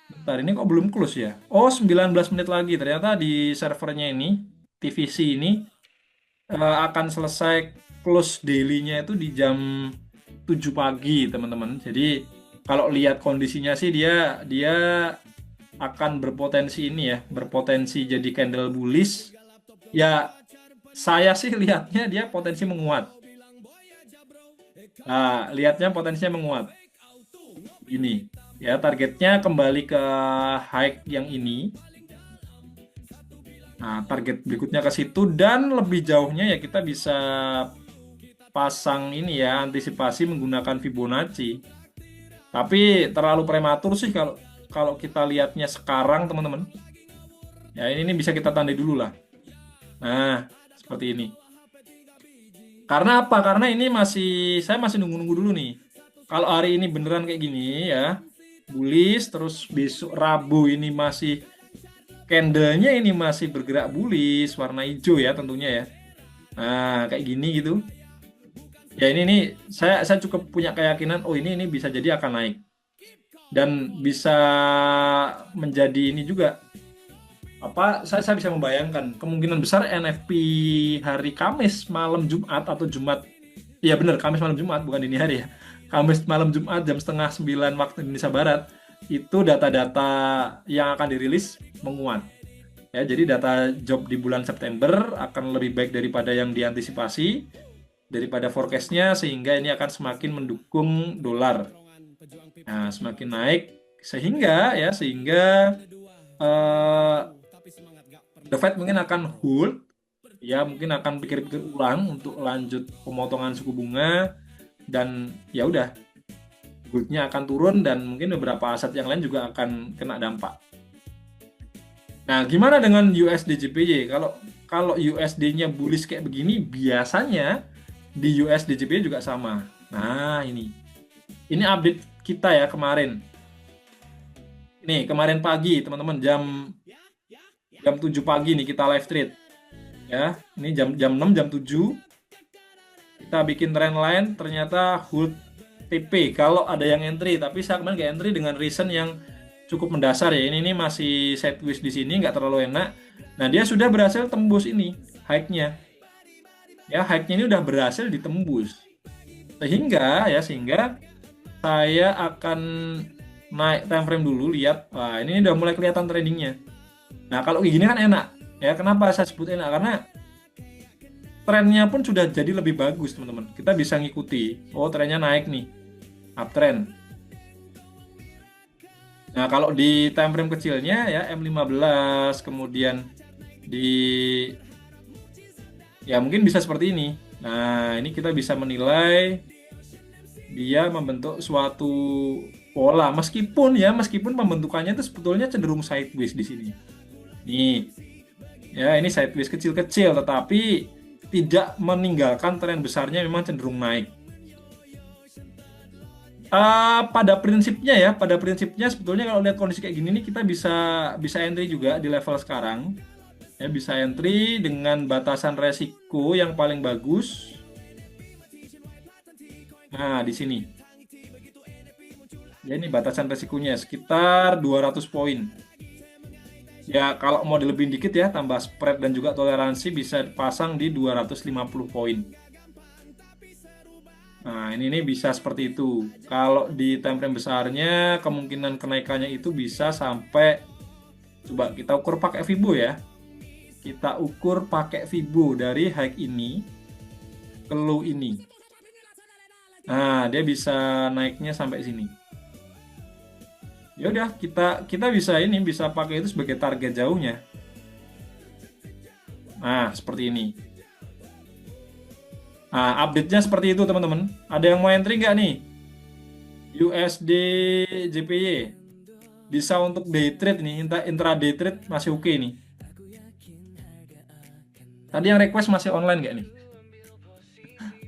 bentar ini kok belum close ya? Oh, 19 menit lagi. Ternyata di servernya ini, TVC ini akan selesai close daily-nya itu di jam 7 pagi, teman-teman. Jadi kalau lihat kondisinya sih dia akan berpotensi ini ya, berpotensi jadi candle bullish. Ya Saya sih lihatnya dia potensi menguat. Nah, lihatnya potensinya menguat. Ini ya targetnya kembali ke high yang ini. Nah, target berikutnya ke situ dan lebih jauhnya ya kita bisa pasang ini ya antisipasi menggunakan Fibonacci. Tapi terlalu prematur sih kalau kalau kita lihatnya sekarang teman-teman. Ya ini bisa kita tandai dulu lah. Nah, seperti ini. Karena apa? Karena ini saya masih nunggu-nunggu dulu nih. Kalau hari ini beneran kayak gini ya, bullish terus besok Rabu ini masih candlenya ini masih bergerak bullish warna hijau ya tentunya ya. Nah, kayak gini gitu. Ya ini saya cukup punya keyakinan oh ini bisa jadi akan naik dan bisa menjadi ini juga apa saya bisa membayangkan kemungkinan besar NFP hari Kamis malam Jumat atau Jumat iya benar Kamis malam Jumat bukan dini hari ya Kamis malam Jumat jam setengah 9 waktu Indonesia Barat itu data-data yang akan dirilis menguat ya jadi data job di bulan September akan lebih baik daripada yang diantisipasi daripada forecastnya sehingga ini akan semakin mendukung dolar nah semakin naik sehingga eh, The Fed mungkin akan hold, ya mungkin akan pikir-pikir ulang untuk lanjut pemotongan suku bunga dan ya udah goldnya akan turun dan mungkin beberapa aset yang lain juga akan kena dampak. Nah, gimana dengan USD JPY? Kalau kalau USD-nya bullish kayak begini, biasanya di USD JPY juga sama. Nah, ini update kita ya kemarin. Nih, kemarin pagi teman-teman jam 7 pagi nih kita live trade. Ya, ini jam 6 jam 7 kita bikin trendline ternyata hold TP kalau ada yang entry tapi saya kemarin nggak entry dengan reason yang cukup mendasar ya ini masih sideways di sini nggak terlalu enak nah dia sudah berhasil tembus ini high-nya ya high-nya ini udah berhasil ditembus sehingga saya akan naik time frame dulu lihat wah ini udah mulai kelihatan trendingnya nah kalau kayak gini kan enak ya kenapa saya sebut enak karena trennya pun sudah jadi lebih bagus teman-teman kita bisa ngikuti oh trennya naik nih uptrend nah kalau di time frame kecilnya ya M15 kemudian di ya mungkin bisa seperti ini nah ini kita bisa menilai dia membentuk suatu pola meskipun pembentukannya itu sebetulnya cenderung sideways di sini nih ya ini sideways kecil-kecil tetapi tidak meninggalkan tren besarnya memang cenderung naik. Pada prinsipnya sebetulnya kalau lihat kondisi kayak gini nih kita bisa entry juga di level sekarang. Ya bisa entry dengan batasan resiko yang paling bagus. Nah, di sini. Ya ini batasan resikonya sekitar 200 poin. Ya kalau mau dilebihin dikit ya tambah spread dan juga toleransi bisa dipasang di 250 poin. Nah ini bisa seperti itu. Kalau di time frame besarnya kemungkinan kenaikannya itu bisa sampai coba kita ukur pakai Fibo ya. Kita ukur pakai Fibo dari high ini ke low ini. Nah dia bisa naiknya sampai sini. Ya udah kita bisa pakai itu sebagai target jauhnya. Nah, seperti ini. Nah, update-nya seperti itu, teman-teman. Ada yang mau entry nggak nih? USD JPY. Bisa untuk day trade nih, intraday trade masih oke nih. Tadi yang request masih online nggak nih?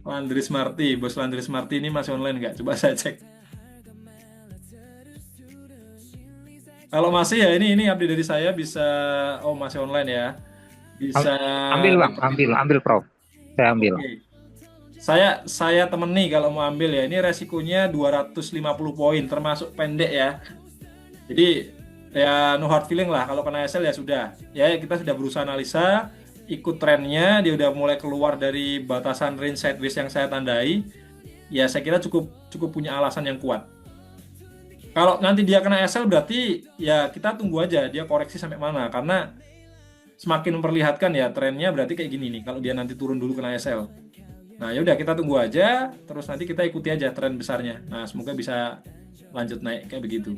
Landry Smarty, bos Landry Smarty ini masih online nggak? Coba saya cek. Kalau masih ya ini update dari saya bisa masih online ya. Bisa Ambil bang, ambil Prof. Saya ambil. Oke. Saya temen nih kalau mau ambil ya. Ini resikonya 250 poin termasuk pendek ya. Jadi ya no hard feeling lah kalau kena SL ya sudah. Ya kita sudah berusaha analisa, ikut trennya, dia udah mulai keluar dari batasan range sideways yang saya tandai. Ya saya kira cukup punya alasan yang kuat. Kalau nanti dia kena SL berarti ya kita tunggu aja dia koreksi sampai mana karena semakin memperlihatkan ya trennya berarti kayak gini nih kalau dia nanti turun dulu kena SL. Nah, ya udah kita tunggu aja, terus nanti kita ikuti aja tren besarnya. Nah, semoga bisa lanjut naik kayak begitu.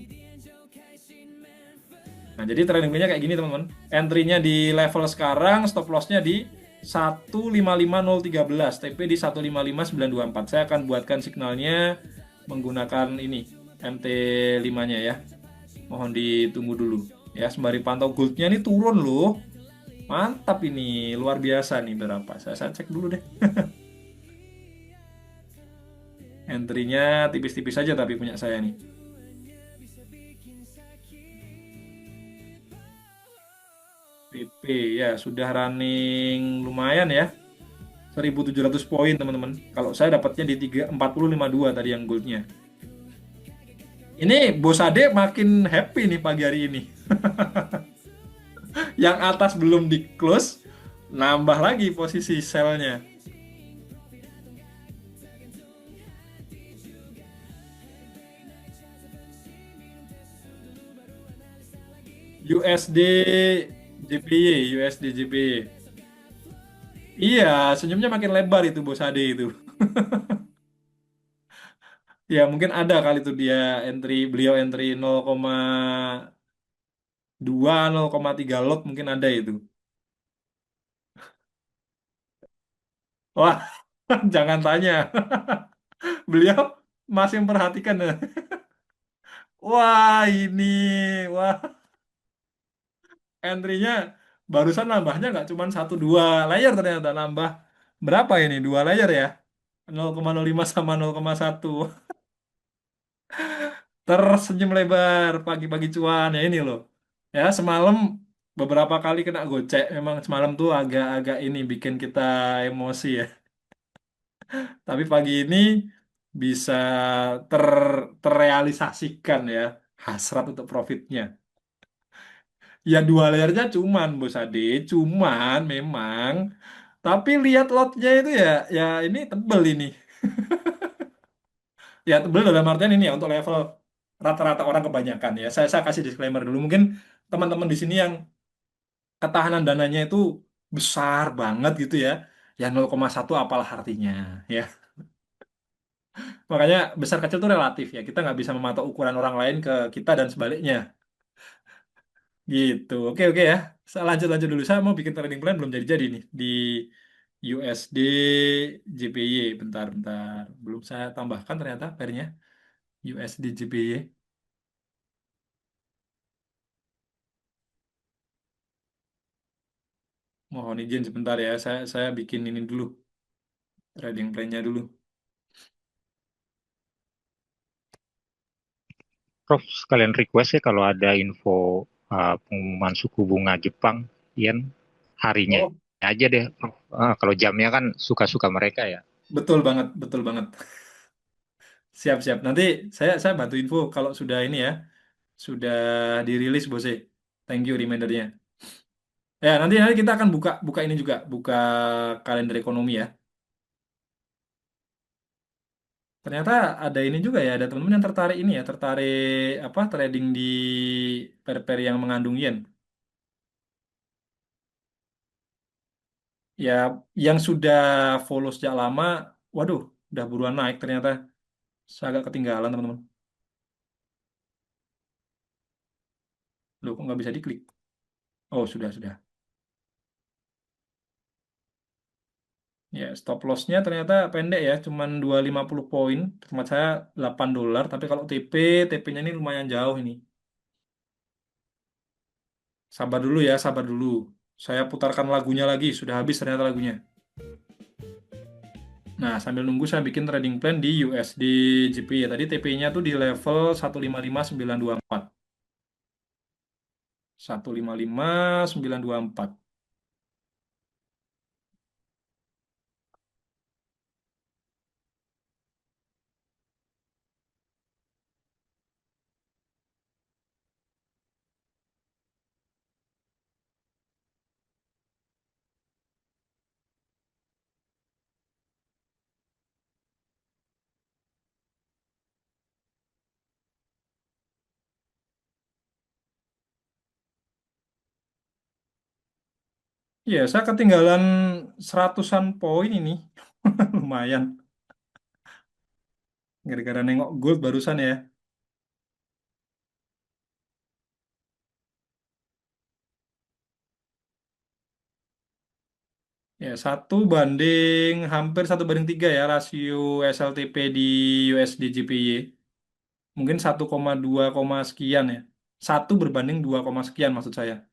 Nah, jadi trading plan-nya kayak gini, teman-teman. Entry-nya di level sekarang, stop loss-nya di 155.013, TP di 155.924. Saya akan buatkan signalnya menggunakan ini, MT5-nya ya. Mohon ditunggu dulu. Ya, sembari pantau gold-nya ini turun loh. Mantap ini, luar biasa nih berapa. Saya cek dulu deh. Entry-nya tipis-tipis aja tapi punya saya nih. PP ya sudah running lumayan ya. 1.700 poin teman-teman. Kalau saya dapatnya di 4052 tadi yang goldnya. Ini Bos Ade makin happy nih pagi hari ini. Yang atas belum di close, nambah lagi posisi sellnya. USD JPY, USD JPY. Iya, senyumnya makin lebar itu Bos Ade itu. Ya mungkin ada kali itu dia beliau entry 0,2 0,3 lot mungkin ada itu. Wah, jangan tanya. Beliau masih memperhatikan ya. Wah, ini. Wah, entry-nya barusan nambahnya nggak cuma satu dua layer ternyata nambah berapa ini? Dua layer ya? 0,05 sama 0,1. Tersenyum lebar pagi-pagi cuan ya ini loh. Ya, semalam beberapa kali kena gocek. Memang semalam tuh agak-agak ini bikin kita emosi ya. Tapi pagi ini bisa ter terrealisasikan ya hasrat untuk profitnya. Ya dua layarnya cuman Bos Ade, cuman memang. Tapi lihat lotnya itu ya, ya ini tebel ini. Ya tebel dalam artian ini ya untuk level rata-rata orang kebanyakan ya. Saya kasih disclaimer dulu. Mungkin teman-teman di sini yang ketahanan dananya itu besar banget gitu ya. Ya 0,1 apalah artinya ya. Makanya besar kecil itu relatif ya. Kita nggak bisa mematok ukuran orang lain ke kita dan sebaliknya. Gitu. Oke, oke ya. Saya lanjut-lanjut dulu. Saya mau bikin trading plan belum jadi-jadi nih di USD JPY. Bentar, bentar. Belum saya tambahkan ternyata pairnya USD JPY. Mohon izin sebentar ya. Saya bikin ini dulu. Trading plan-nya dulu. Prof, sekalian request ya kalau ada info pengumuman suku bunga Jepang, yen harinya Oh, aja deh, Prof. Kalau jamnya kan suka-suka mereka ya. betul banget, betul banget. Siap-siap. Nanti saya bantu info kalau sudah ini ya. Sudah dirilis, Bose. Thank you remindernya. Ya, nanti kita akan buka buka ini juga, buka kalender ekonomi ya. Ternyata ada ini juga ya, ada teman-teman yang tertarik ini ya, tertarik apa trading di pair-pair yang mengandung yen. Ya, yang sudah follow sejak lama, waduh, udah buruan naik ternyata. Saya agak ketinggalan teman-teman. Loh, kok nggak bisa diklik? Oh, sudah. Ya, stop loss-nya ternyata pendek ya, cuman 250 poin. Tempat saya $8, tapi kalau TP-nya ini lumayan jauh ini. Sabar dulu ya, sabar dulu. Saya putarkan lagunya lagi, sudah habis ternyata lagunya. Nah, sambil nunggu saya bikin trading plan di USD GP ya. Tadi TP-nya tuh di level 155.924. 155.924. Ya, saya ketinggalan seratusan poin ini. Lumayan. Gara-gara nengok gold barusan ya. Ya, satu banding hampir 1 banding 3 ya rasio SLTP di USD JPY. Mungkin 1,2 sekian ya. Satu berbanding 2, sekian maksud saya.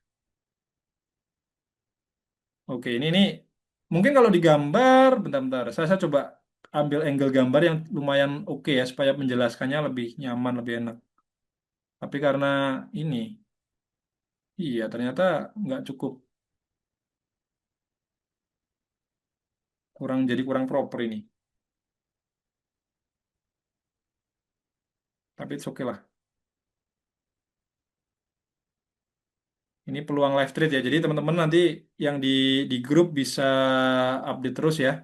Oke, ini mungkin kalau digambar, bentar-bentar. Saya coba ambil angle gambar yang lumayan oke ya supaya menjelaskannya lebih nyaman, lebih enak. Tapi karena ini, iya ternyata nggak cukup, kurang proper ini. Tapi oke lah. Ini peluang live trade ya. Jadi teman-teman nanti yang di grup bisa update terus ya.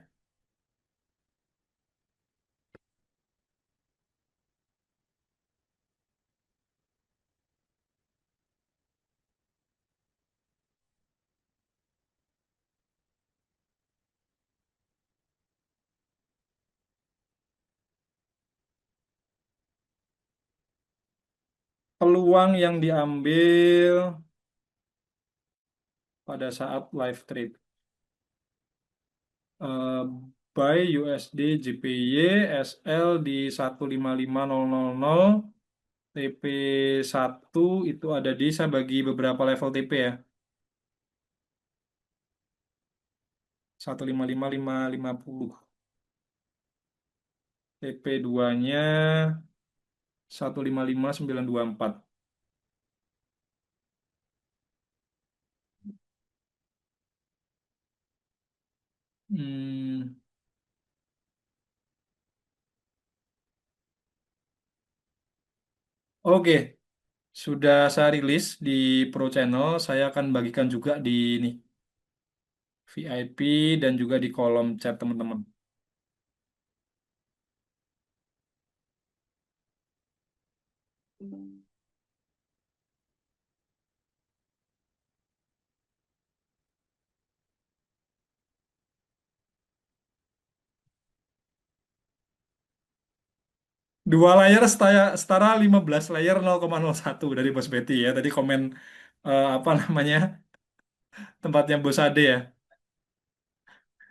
Peluang yang diambil pada saat live trade. Eh, Buy USD JPY SL di 155000, TP1 itu ada di, saya bagi beberapa level TP ya. 155550. TP2-nya 155924. Hmm, oke, sudah saya rilis di Pro Channel. Saya akan bagikan juga di ini VIP dan juga di kolom chat teman-teman. Dua layer setara 15 layer 0,01 dari Bos Betty ya. Tadi komen apa namanya tempatnya Bos Ade ya.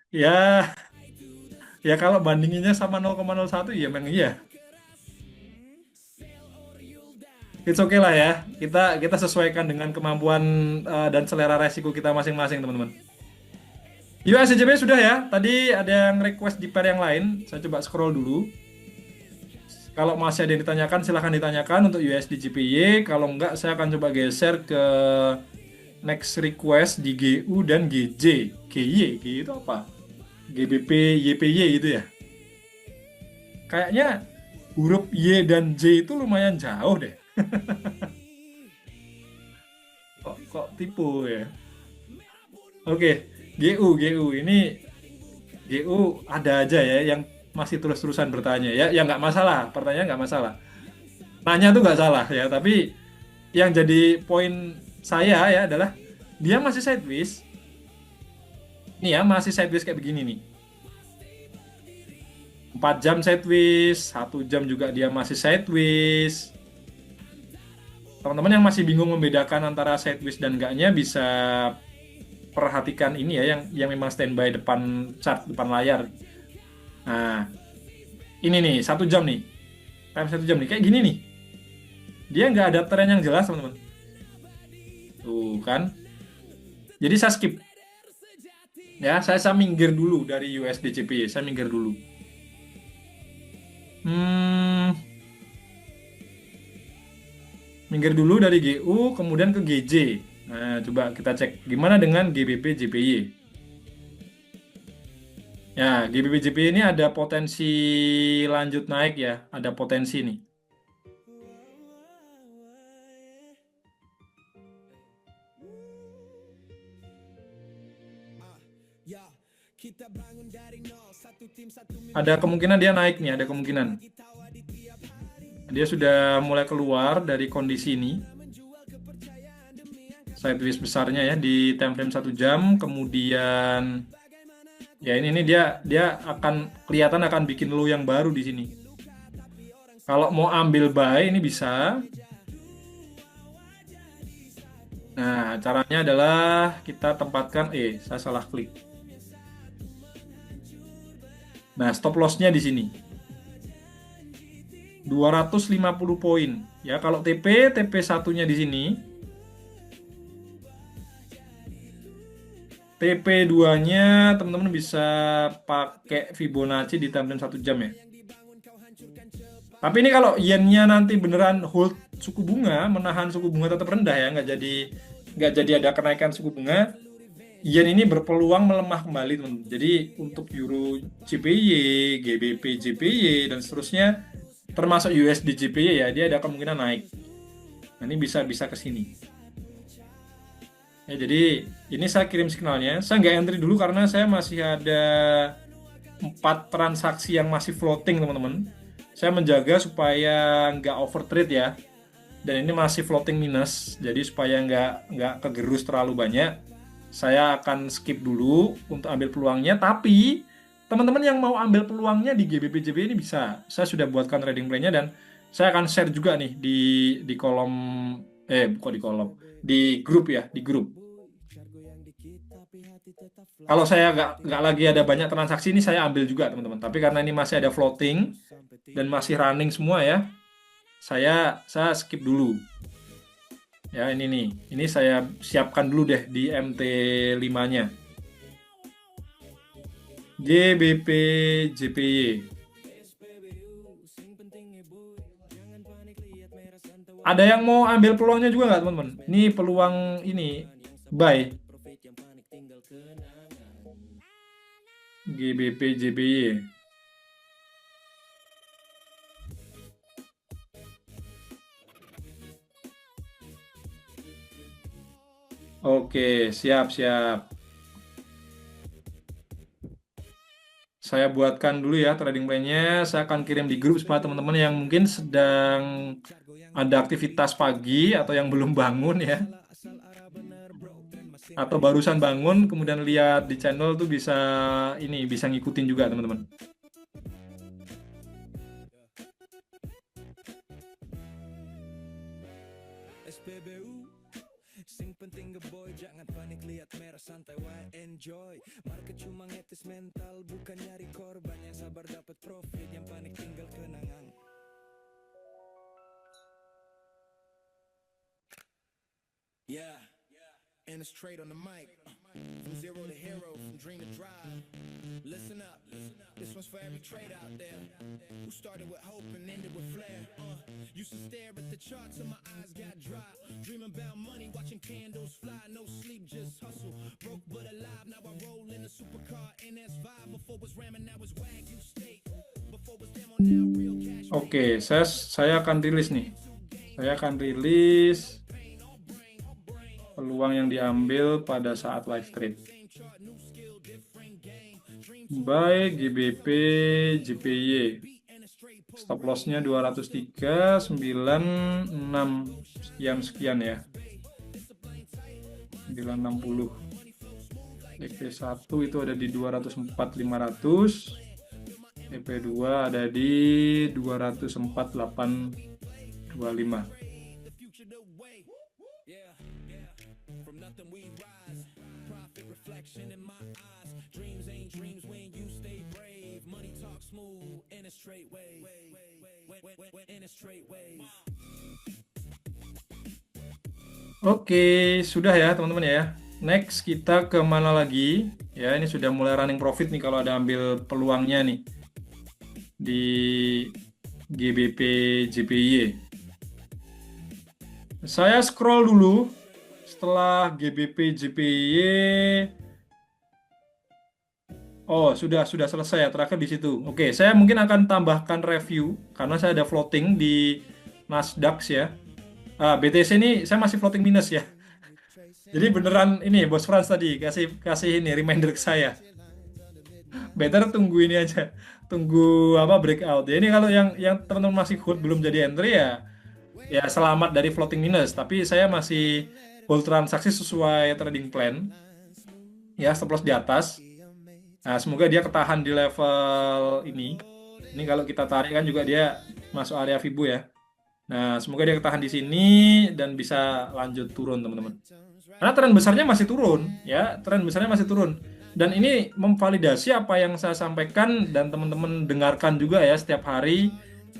Ya, ya kalau bandinginnya sama 0,01 ya memang iya. It's okay lah ya. Kita sesuaikan dengan kemampuan dan selera resiko kita masing-masing, teman-teman. USDJP sudah ya. Tadi ada yang request di pair yang lain. Saya coba scroll dulu. Kalau masih ada yang ditanyakan, silahkan ditanyakan untuk USDJPY. Kalau enggak, saya akan coba geser ke next request di GU dan GJ. GY, GY itu apa? GBP, YPY gitu ya. Kayaknya huruf Y dan J itu lumayan jauh deh. Kok tipu ya? Oke, GU ini GU ada aja ya yang masih terus-terusan bertanya ya. Ya nggak masalah, pertanyaan nggak masalah. Nanya tuh nggak salah ya, tapi yang jadi poin saya ya adalah dia masih sideways. Nih ya, masih sideways kayak begini nih. 4 jam sideways, 1 jam juga dia masih sideways. Teman-teman yang masih bingung membedakan antara sideways dan enggaknya bisa perhatikan ini ya yang memang standby depan chart depan layar. Nah, ini nih 1 jam nih, time 1 jam nih kayak gini nih. Dia nggak ada tren yang jelas teman-teman. Tuh kan. Jadi saya skip ya, saya minggir dulu dari USDCP, saya minggir dulu. Hmm, minggir dulu dari GU kemudian ke GJ. Nah, coba kita cek gimana dengan GBP JPY. Ya, GBP JPY ini ada potensi lanjut naik ya, ada potensi nih. Ada kemungkinan dia naik nih, ada kemungkinan. Dia sudah mulai keluar dari kondisi ini. sideways besarnya ya di time frame 1 jam, kemudian ya ini dia dia akan kelihatan akan bikin low yang baru di sini. Kalau mau ambil buy ini bisa. Nah, caranya adalah kita tempatkan saya salah klik. Nah, stop loss-nya di sini. 250 poin. Ya, kalau TP satunya di sini, TP 2-nya teman-teman bisa pakai Fibonacci di time frame 1 jam ya. Tapi ini kalau yen-nya nanti beneran hold suku bunga, menahan suku bunga tetap rendah ya, nggak jadi ada kenaikan suku bunga, yen ini berpeluang melemah kembali teman-teman. Jadi untuk Euro JPY, GBP JPY dan seterusnya, termasuk USD JPY ya, dia ada kemungkinan naik. Nah, ini bisa ke sini. Ya, jadi ini saya kirim signalnya. Saya nggak entry dulu karena saya masih ada 4 transaksi yang masih floating teman-teman. Saya menjaga supaya nggak overtrade ya. Dan ini masih floating minus, jadi supaya nggak kegerus terlalu banyak, saya akan skip dulu untuk ambil peluangnya. Tapi teman-teman yang mau ambil peluangnya di GBP ini bisa. Saya sudah buatkan trading plan-nya dan saya akan share juga nih di kolom bukan di kolom, di grup ya, di grup. Kalau saya nggak lagi ada banyak transaksi ini saya ambil juga teman-teman. Tapi karena ini masih ada floating dan masih running semua ya, saya skip dulu. Ya ini nih, ini saya siapkan dulu deh di MT5-nya. GBP JPY. Ada yang mau ambil peluangnya juga nggak teman-teman? Ini peluang ini buy GBP JPY. Oke, siap. Saya buatkan dulu ya trading plan-nya. Saya akan kirim di grup supaya teman-teman yang mungkin sedang ada aktivitas pagi atau yang belum bangun ya, atau barusan bangun kemudian lihat di channel tuh bisa ngikutin juga teman-teman. SPBU sing penting boy jangan panik lihat merah santai why enjoy market cuma ngetes mental bukan nyari korban yang sabar dapat profit yang panik tinggal kenangan. Yeah, and it's straight on the mic. From zero to hero, from dream to drive. Listen up, this one's for every trade out there who started with hope and ended with flair. Used to stare at the charts and my eyes got dry. Dreaming about money, watching candles fly. No sleep, just hustle. Broke but alive, now I roll in a supercar NS5. Before was ramming, now it's Wagyu steak. Before was demo, now real cash. Oke, saya akan rilis nih. Saya akan rilis peluang yang diambil pada saat live trade. Buy GBP JPY. Stop loss-nya 203,96 sekian ya. 960. EP1 itu ada di 204,500. EP2 ada di 204,825. Oke, sudah ya teman-teman ya. Next kita ke mana lagi? Ya, ini sudah mulai running profit nih kalau ada ambil peluangnya nih di GBP JPY. Saya scroll dulu. Setelah GBP JPY, oh sudah selesai ya, terakhir di situ. Oke, saya mungkin akan tambahkan review karena saya ada floating di Nasdaq ya. BTC ini saya masih floating minus ya. Jadi beneran ini Bos Frans tadi kasih ini reminder ke saya. Better tunggu ini aja. Tunggu apa breakout. Ya ini kalau yang teman-teman masih hold belum jadi entry ya selamat dari floating minus, tapi saya masih hold transaksi sesuai trading plan, ya stop loss di atas. Nah, semoga dia ketahan di level ini. Ini kalau kita tarik kan juga dia masuk area Fibo ya. Nah, semoga dia ketahan di sini dan bisa lanjut turun, teman-teman. Karena tren besarnya masih turun, ya, tren besarnya masih turun. Dan ini memvalidasi apa yang saya sampaikan dan teman-teman dengarkan juga ya setiap hari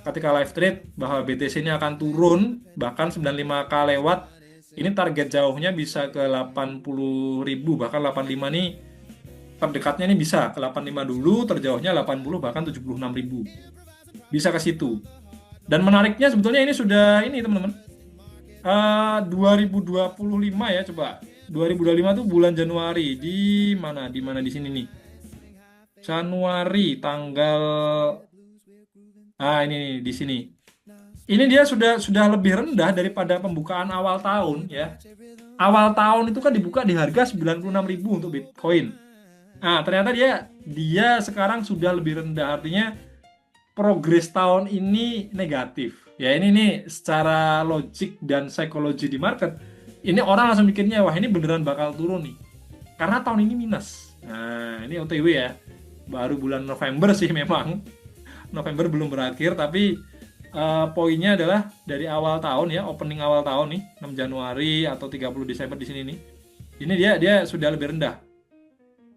ketika live trade bahwa BTC ini akan turun, bahkan 95K lewat. Ini target jauhnya bisa ke 80.000, bahkan 85 nih terdekatnya ini bisa ke 85 dulu, terjauhnya 80 bahkan 76.000. Bisa ke situ. Dan menariknya sebetulnya ini sudah ini teman-teman. 2025 ya coba. 2025 tuh bulan Januari di mana? Di mana di sini nih. Januari tanggal ini nih, di sini. Ini dia sudah lebih rendah daripada pembukaan awal tahun ya. Awal tahun itu kan dibuka di harga 96.000 untuk Bitcoin. Nah, ternyata dia sekarang sudah lebih rendah, artinya progres tahun ini negatif. Ya ini nih secara logik dan psikologi di market, ini orang langsung mikirnya wah ini beneran bakal turun nih. Karena tahun ini minus. Nah, ini OTW ya. Baru bulan November sih memang. November belum berakhir tapi poinnya adalah dari awal tahun ya, opening awal tahun nih, 6 Januari atau 30 Desember di sini nih. Ini dia sudah lebih rendah.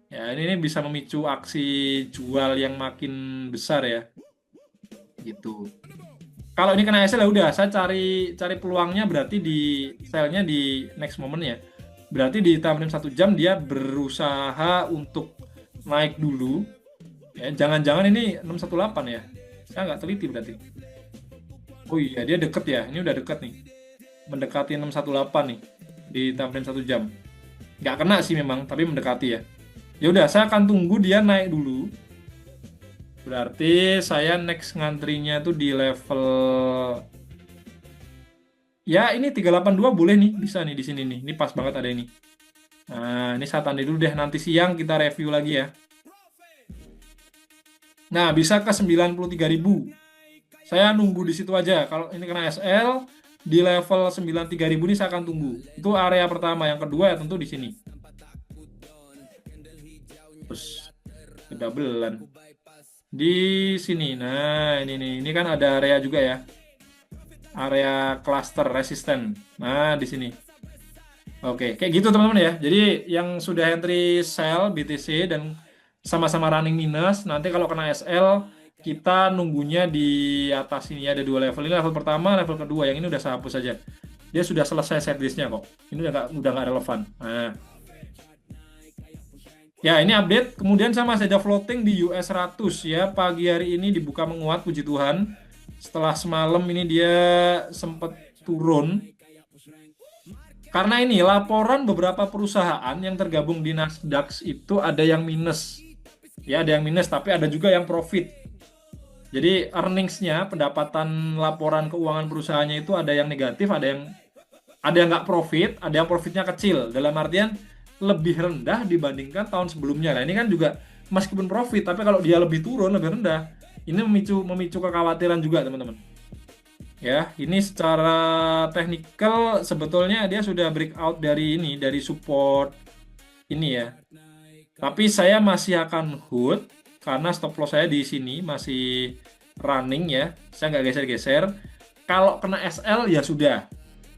Ya, ini bisa memicu aksi jual yang makin besar ya. Gitu. Kalau ini kena SL ya udah, saya cari peluangnya berarti di sell-nya di next moment ya. Berarti di time frame 1 jam dia berusaha untuk naik dulu. Ya, jangan-jangan ini 618 ya. Saya nggak teliti berarti. Oh iya, dia deket ya. Ini udah deket nih. Mendekati 618 nih di time frame 1 jam. Nggak kena sih memang, tapi mendekati ya. Ya udah, saya akan tunggu dia naik dulu. Berarti saya next ngantrinya tuh di level ya ini 382 boleh nih, bisa nih di sini nih. Ini pas banget ada ini. Nah, ini saya tanda dulu deh, nanti siang kita review lagi ya. Nah, bisa ke 93.000. Saya nunggu di situ aja. Kalau ini kena SL di level 93.000 ini saya akan tunggu. Itu area pertama. Yang kedua ya tentu di sini. Terus kedabelan di sini. Nah, ini nih. Ini kan ada area juga ya. Area cluster resisten. Nah, di sini. Oke, kayak gitu teman-teman ya. Jadi yang sudah entry sell BTC dan sama-sama running minus, nanti kalau kena SL kita nunggunya di atas ini ada dua level. Ini level pertama, level kedua. Yang ini udah saya hapus saja. Dia sudah selesai setlistnya kok. Ini udah nggak relevan. Nah. Ya, ini update. Kemudian saya masih ada floating di US 100 ya. Pagi hari ini dibuka menguat, puji Tuhan. Setelah semalam ini dia sempat turun. Karena ini laporan beberapa perusahaan yang tergabung di Nasdaq itu ada yang minus. Ya, ada yang minus, tapi ada juga yang profit. Jadi earnings-nya, pendapatan laporan keuangan perusahaannya itu ada yang negatif, ada yang nggak profit, ada yang profitnya kecil. Dalam artian lebih rendah dibandingkan tahun sebelumnya. Nah, ini kan juga meskipun profit, tapi kalau dia lebih turun, lebih rendah, ini memicu kekhawatiran juga, teman-teman. Ya, ini secara teknikal sebetulnya dia sudah breakout dari support ini ya. Tapi saya masih akan hold karena stop loss saya di sini masih running ya. Saya nggak geser-geser. Kalau kena SL ya sudah.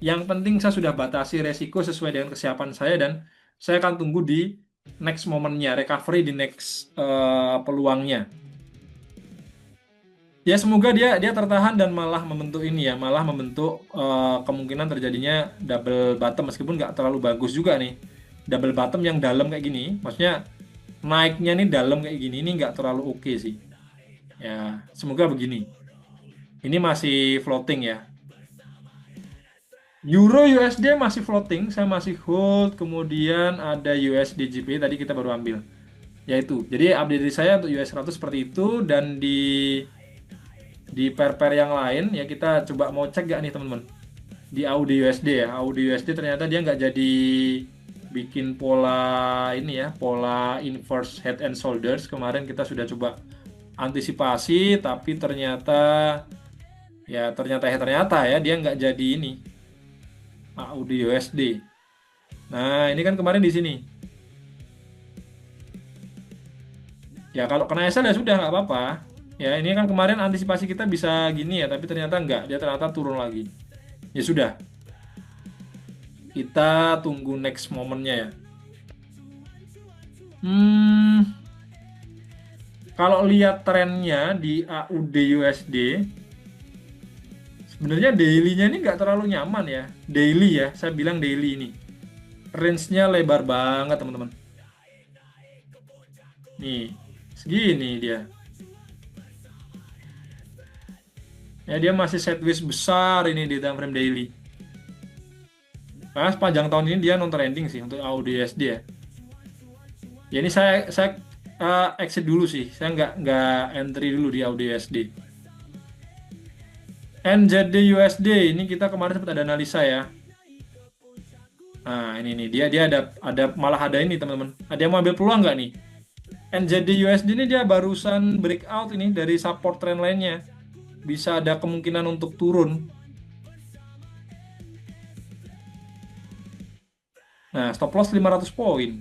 Yang penting saya sudah batasi resiko sesuai dengan kesiapan saya dan saya akan tunggu di next momennya, recovery di next peluangnya. Ya semoga dia tertahan dan malah membentuk ini ya, malah membentuk kemungkinan terjadinya double bottom meskipun nggak terlalu bagus juga nih. Double bottom yang dalam kayak gini, maksudnya naiknya nih dalam kayak gini, ini nggak terlalu oke sih. Ya, semoga begini. Ini masih floating ya. Euro USD masih floating, saya masih hold, kemudian ada USD GP tadi kita baru ambil. Yaitu, jadi update dari saya untuk US 100 seperti itu dan di pair-pair yang lain ya kita coba mau cek gak nih teman-teman. Di AUD USD ya, AUD USD ternyata dia nggak jadi bikin pola ini ya, pola inverse head and shoulders. Kemarin kita sudah coba antisipasi tapi ternyata ya dia nggak jadi ini AUD USD. Nah, ini kan kemarin di sini. Ya kalau kena SL ya sudah nggak apa-apa. Ya ini kan kemarin antisipasi kita bisa gini ya, tapi ternyata nggak. Dia ternyata turun lagi. Ya sudah, kita tunggu next momennya ya. Hmm, kalau lihat trennya di AUD USD, sebenarnya daily-nya ini nggak terlalu nyaman ya. Daily ya, saya bilang daily ini. Range-nya lebar banget teman-teman. Nih, segini dia. Ya dia masih sideways besar ini di time frame daily. Nah, sepanjang tahun ini dia non trending sih untuk AUD USD ya. Ya ini saya exit dulu sih. Saya nggak entry dulu di AUD USD. NZD USD ini kita kemarin sempat ada analisa ya. Nah ini nih dia ada malah ada ini teman-teman. Ada yang mau ambil peluang nggak nih? NZD USD ini dia barusan breakout ini dari support trend lainnya. Bisa ada kemungkinan untuk turun. Nah, stop loss 500 poin.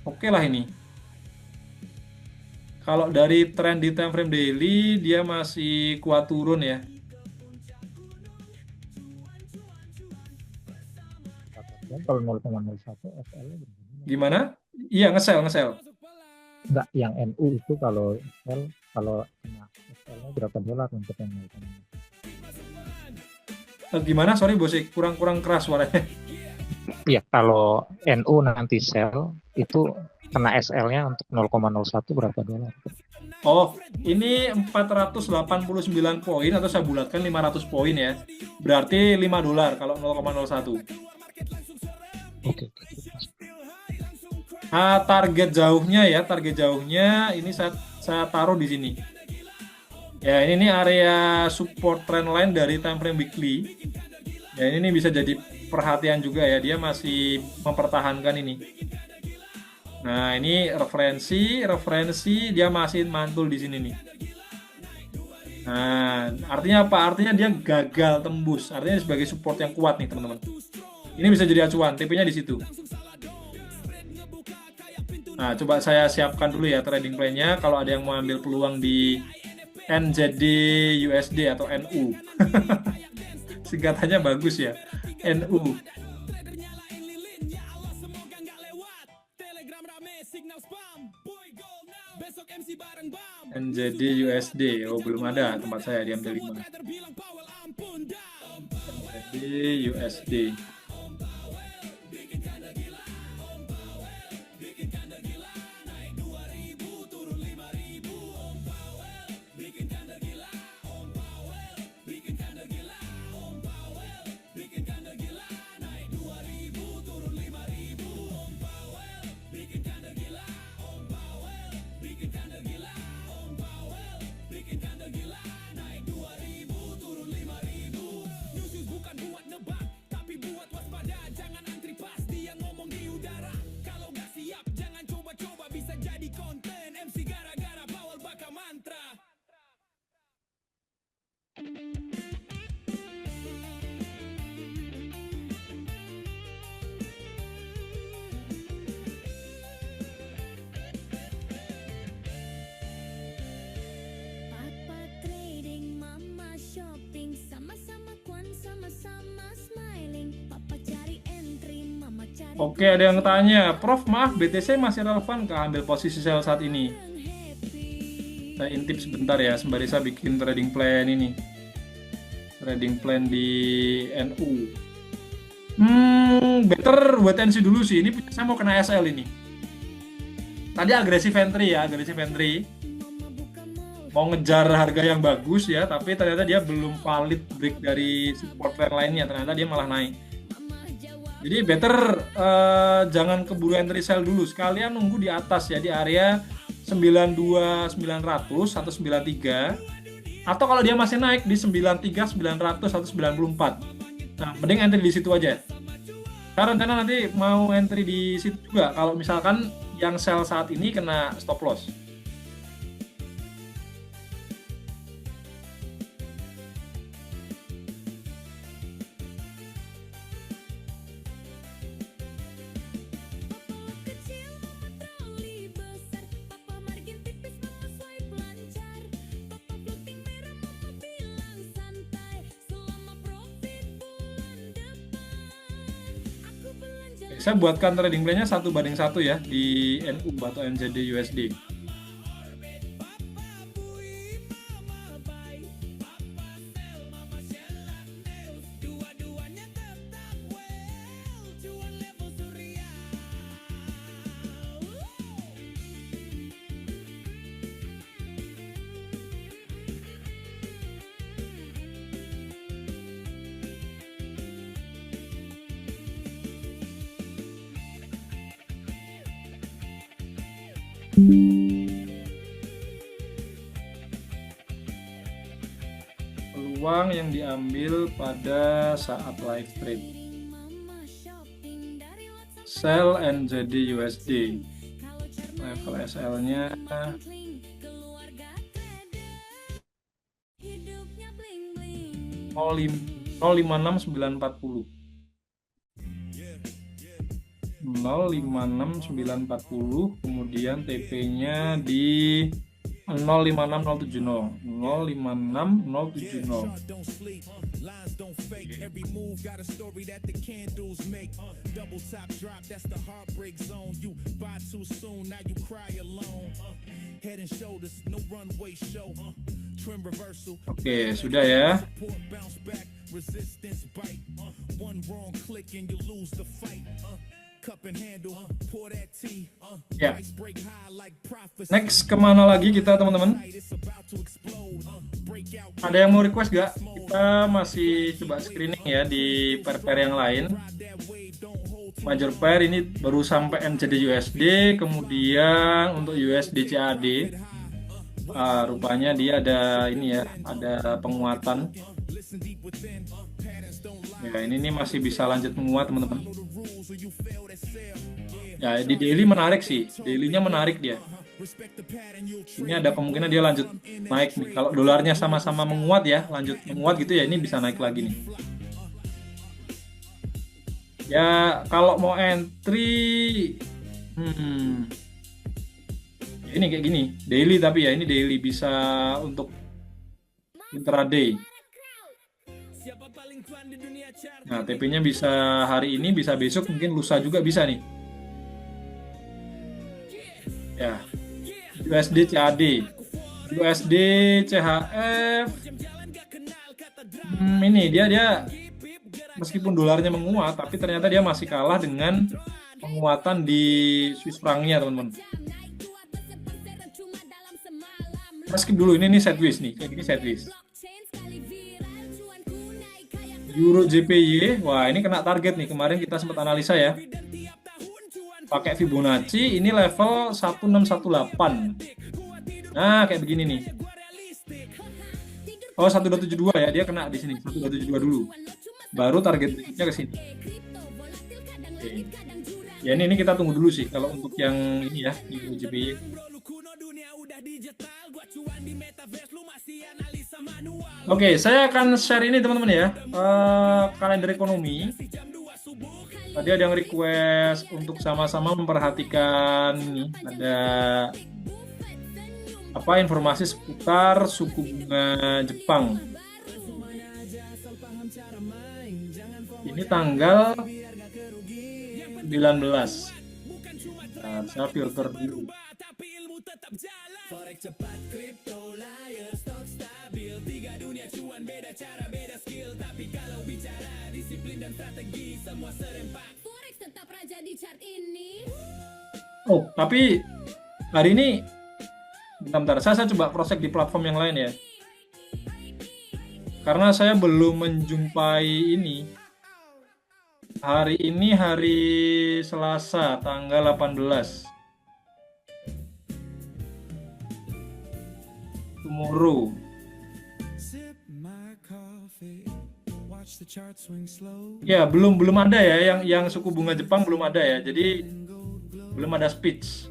Oke lah ini. Kalau dari tren di time frame daily, dia masih kuat turun ya. Kalau 0,01 SL-nya berapa? Gimana? Iya, ngesel, ngesel. Enggak, yang NU itu kalau SL, kalau kena SL-nya berapa dolar untuk yang 0,01? Gimana? Sorry, Bosik. Kurang-kurang keras suaranya. Iya, kalau NU nanti sell itu kena SL-nya untuk 0,01 berapa dolar? Oh, ini 489 poin atau saya bulatkan 500 poin ya. Berarti 5 dolar kalau 0,01. Oke. Nah, target jauhnya ini saya taruh di sini. Ya, ini nih area support trend line dari time frame weekly. Ya, ini nih bisa jadi perhatian juga ya. Dia masih mempertahankan ini. Nah, ini referensi dia masih mantul di sini nih. Nah, artinya apa? Artinya dia gagal tembus. Artinya sebagai support yang kuat nih, teman-teman. Ini bisa jadi acuan, TP-nya di situ. Nah, coba saya siapkan dulu ya trading plan-nya kalau ada yang mau ambil peluang di NZD USD atau NU. Singkatannya bagus ya. NU. NZD USD. Oh, belum ada tempat saya diambil di mana. NZD USD. Papa trading, mama shopping, sama-sama kuan, sama-sama smiling. Papa cari entry, mama cari Oke, ada yang tanya, Prof, maaf, BTC masih relevan kah ambil posisi sell saat ini? happy. Saya intip sebentar ya, sembari saya bikin trading plan ini. Trading plan di NU. Better wait and see dulu sih. Ini saya mau kena SL ini. Tadi agresif entry ya, agresif entry. Mama buka mall, Mau ngejar harga yang bagus ya, tapi ternyata dia belum valid break dari support trend lainnya. Ternyata dia malah naik. mama jawab Jadi better jangan keburu entry sell dulu. Sekalian nunggu di atas ya, di area 92.900 atau 93. Atau kalau dia masih naik di 93.900 atau 94. Nah, mending entry di situ aja. Karena rencana nanti mau entry di situ juga. Kalau misalkan yang sell saat ini kena stop loss. Saya buatkan trading plan-nya 1:1 ya di NU atau NZD USD. Peluang yang diambil pada saat live trade. Sell NZD USD. Level SL-nya 0,56940. 0,56940, kemudian TP-nya di 056070. 056070. Don't sleep, lines don't fake. Every move got a story that the candles make. Double top drop, that's the heartbreak zone. You buy too soon, now you cry alone. Head and shoulders, no runway show. Trim reversal. Oke, sudah ya. Support bounce back, resistance bite. One wrong click and you lose the fight. Cup and handle, pour that tea. Ya. Price break high like prophecy. Next kemana lagi kita teman-teman? It's about to explode. Breakout. Ada yang mau request gak? Kita masih coba screening ya di pair-pair yang lain. Major pair ini baru sampai NZD USD, kemudian untuk USD CAD. Rupanya dia ada ini ya, ada penguatan. Ya, ini nih masih bisa lanjut menguat teman-teman. Ya, di daily menarik sih, daily-nya menarik dia. Ini ada kemungkinan dia lanjut naik nih. Kalau dolarnya sama-sama menguat ya, lanjut menguat gitu ya, ini bisa naik lagi nih. Ya, kalau mau entry, ini kayak gini, daily tapi ya, ini daily bisa untuk intraday. Nah, TP-nya bisa hari ini, bisa besok, mungkin lusa juga bisa nih. Ya, USD CAD, USD CHF. Ini dia meskipun dolarnya menguat, tapi ternyata dia masih kalah dengan penguatan di Swiss franc-nya, teman-teman. Skip dulu, ini sideways nih, kayak gini sideways. Euro JPY, wah ini kena target nih, kemarin kita sempat analisa ya. Pakai Fibonacci, ini level 1618. Nah, kayak begini nih. Oh, 1272 ya, dia kena di sini, 1272 dulu. Baru target berikutnya ke sini. Oke. Ya ini kita tunggu dulu sih kalau untuk yang ini ya, Euro JPY. Oke, saya akan share ini teman-teman ya, kalender ekonomi. Tadi ada yang request untuk sama-sama memperhatikan ini, ada informasi seputar suku bunga Jepang. Ini tanggal 19. Nah, saya filter dulu. Forex cepat, kripto layar, stok stabil, tiga dunia cuan, beda cara, beda skill. Tapi kalau bicara disiplin dan strategi, semua serempak. Forex tetap raja di chart ini. Oh, tapi hari ini bentar, saya coba cross-check di platform yang lain ya. Karena saya belum menjumpai ini. Hari ini hari Selasa, tanggal 18. Tomorrow. Ya, belum ada ya yang suku bunga Jepang belum ada ya. Jadi belum ada speech.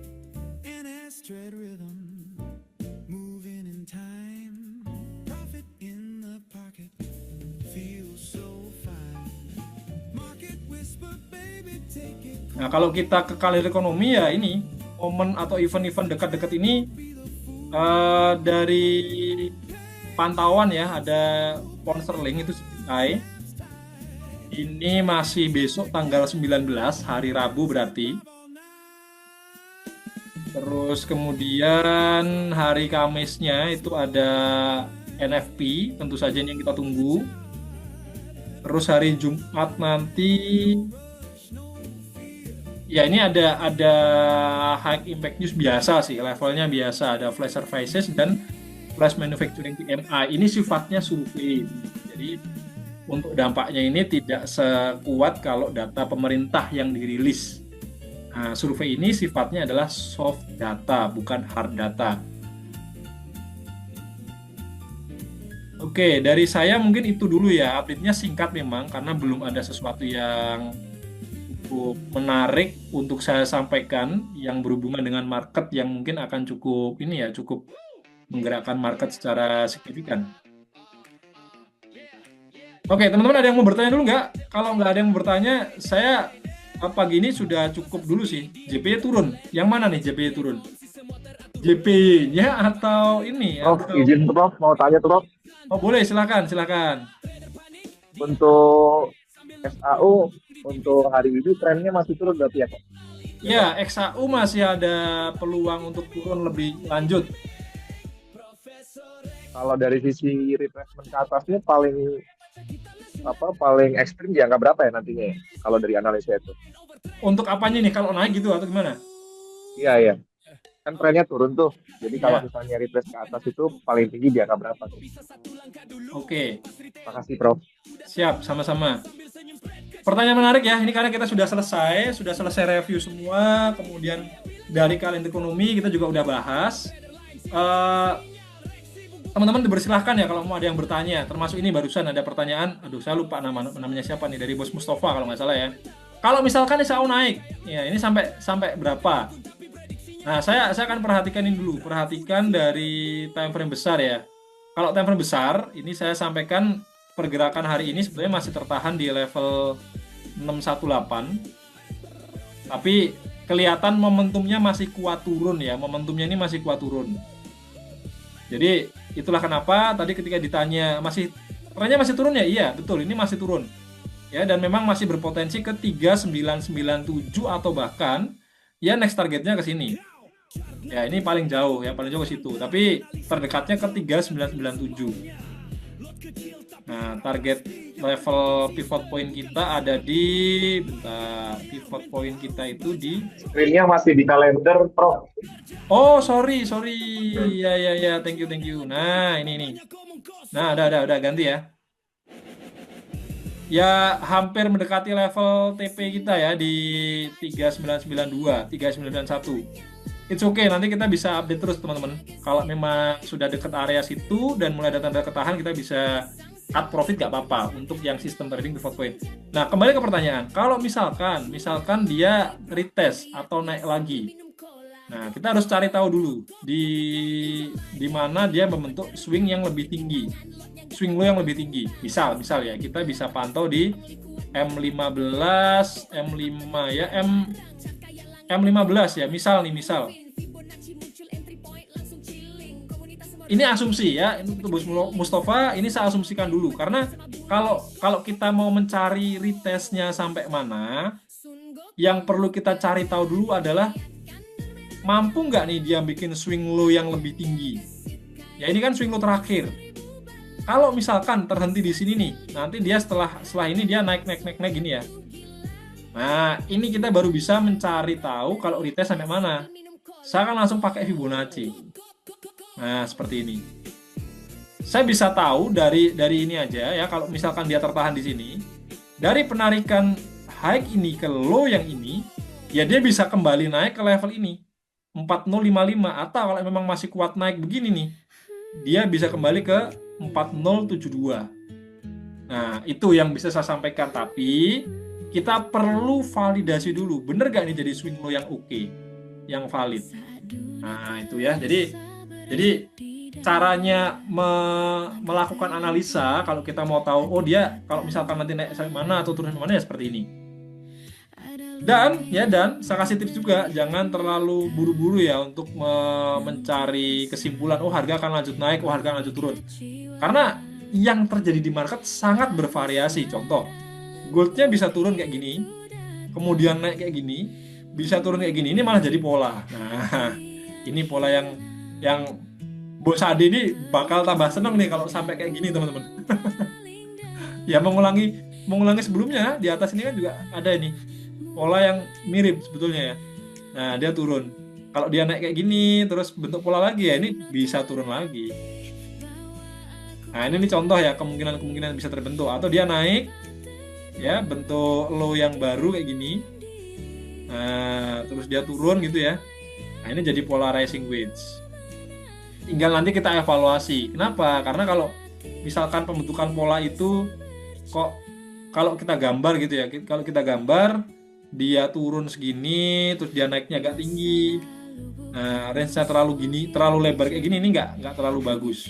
Nah, kalau kita ke kalender ekonomi ya ini momen atau event-event dekat-dekat ini dari pantauan ya, ada pound sterling itu CPI Ini masih besok tanggal 19, hari Rabu berarti. Terus kemudian hari Kamisnya itu ada NFP, tentu saja ini yang kita tunggu. Terus hari Jumat nanti, ya ini ada high impact news biasa sih, levelnya biasa. Ada flash services dan flash manufacturing PMI. Ini sifatnya survei. Jadi untuk dampaknya ini tidak sekuat kalau data pemerintah yang dirilis. Nah, survei ini sifatnya adalah soft data, bukan hard data. Oke, dari saya mungkin itu dulu ya. Update-nya singkat memang, karena belum ada sesuatu yang cukup menarik untuk saya sampaikan yang berhubungan dengan market yang mungkin akan cukup cukup menggerakkan market secara signifikan. Oke, teman-teman ada yang mau bertanya dulu nggak? Kalau nggak ada yang mau bertanya, saya pagi ini sudah cukup dulu sih. JPY turun. Yang mana nih JPY turun? JPY-nya atau ini? Prof, Atau... izin Prof, mau tanya Prof. Oh boleh, silakan. Untuk SAU untuk hari ini trennya masih turun berarti ya Kak? Ya, XAU masih ada peluang untuk turun lebih lanjut. Kalau dari sisi retracement ke atasnya paling ekstrim di angka berapa ya nantinya ya? Kalau dari analisa itu? Untuk apanya nih? Kalau naik gitu atau gimana? Iya. Kan trennya turun tuh. Jadi kalau Ya. misalnya retrace ke atas itu paling tinggi di angka berapa tuh? Oke, Makasih Prof. siap, sama-sama. Pertanyaan menarik ya, ini karena kita sudah selesai review semua, kemudian dari kalender ekonomi kita juga udah bahas. Teman-teman dipersilahkan ya kalau mau ada yang bertanya, termasuk ini barusan ada pertanyaan, aduh saya lupa namanya siapa nih, dari Bos Mustafa kalau nggak salah ya. Kalau misalkan SAU naik, ya ini sampai berapa? Nah, saya akan perhatikan ini dulu, perhatikan dari time frame besar ya. Kalau time frame besar, ini saya sampaikan pergerakan hari ini sebenarnya masih tertahan di level 618. Tapi kelihatan momentumnya masih kuat turun ya, momentumnya ini masih kuat turun. Jadi itulah kenapa tadi ketika ditanya trennya masih turun ya, iya betul ini masih turun. Ya, dan memang masih berpotensi ke 3997 atau bahkan ya next targetnya ke sini. Ya, ini paling jauh ke situ. Tapi terdekatnya ke 3997. Nah, target level pivot point kita ada di pivot point kita itu di Screen-nya masih di kalender Prof. Oh, sorry. Ya, thank you. Nah, ini. Nah, udah ganti ya. Ya, hampir mendekati level TP kita ya di 3992, 3991. It's okay, nanti kita bisa update terus teman-teman. Kalau memang sudah dekat area situ dan mulai ada tanda ketahan, kita bisa cut profit nggak apa-apa untuk yang sistem trading pivot point. Nah, kembali ke pertanyaan. Kalau misalkan dia retest atau naik lagi. Nah, kita harus cari tahu dulu di mana dia membentuk swing yang lebih tinggi. Swing low yang lebih tinggi. Misal ya, kita bisa pantau di M15, M5 ya, M15 ya, misal. Ini asumsi ya, untuk Bos Mustafa ini saya asumsikan dulu karena kalau kita mau mencari retestnya sampai mana, yang perlu kita cari tahu dulu adalah mampu nggak nih dia bikin swing low yang lebih tinggi. Ya ini kan swing low terakhir. Kalau misalkan terhenti di sini nih, nanti dia setelah ini dia naik gini ya. Nah, ini kita baru bisa mencari tahu kalau retest sampai mana. Saya akan langsung pakai Fibonacci. Nah, seperti ini. Saya bisa tahu dari ini aja ya, kalau misalkan dia tertahan di sini, dari penarikan high ini ke low yang ini, ya dia bisa kembali naik ke level ini. 4055, atau kalau memang masih kuat naik begini nih, dia bisa kembali ke 4072. Nah, itu yang bisa saya sampaikan, tapi kita perlu validasi dulu, bener gak nih jadi swing low yang oke, yang valid. Nah, itu ya. Jadi caranya melakukan analisa kalau kita mau tahu, oh dia kalau misalkan nanti naik sampai mana atau turun sampai mana ya seperti ini. Dan saya kasih tips juga, jangan terlalu buru-buru ya untuk mencari kesimpulan, oh harga akan lanjut naik, oh harga akan lanjut turun. Karena yang terjadi di market sangat bervariasi. Contoh, goldnya bisa turun kayak gini, kemudian naik kayak gini, bisa turun kayak gini. Ini malah jadi pola. Nah, ini pola yang Bos Ade ini bakal tambah seneng nih kalau sampai kayak gini, teman-teman. Ya mengulangi sebelumnya di atas ini kan juga ada ini pola yang mirip sebetulnya ya. Nah, dia turun. Kalau dia naik kayak gini terus bentuk pola lagi ya ini bisa turun lagi. Nah, ini contoh ya kemungkinan-kemungkinan bisa terbentuk atau dia naik ya bentuk low yang baru kayak gini. Nah, terus dia turun gitu ya. Nah, ini jadi polarizing wedge. Tinggal nanti kita evaluasi. Kenapa? Karena kalau misalkan pembentukan pola itu kok kalau kita gambar gitu ya, kalau kita gambar dia turun segini, terus dia naiknya agak tinggi. Nah, range-nya terlalu gini, terlalu lebar kayak gini ini nggak terlalu bagus.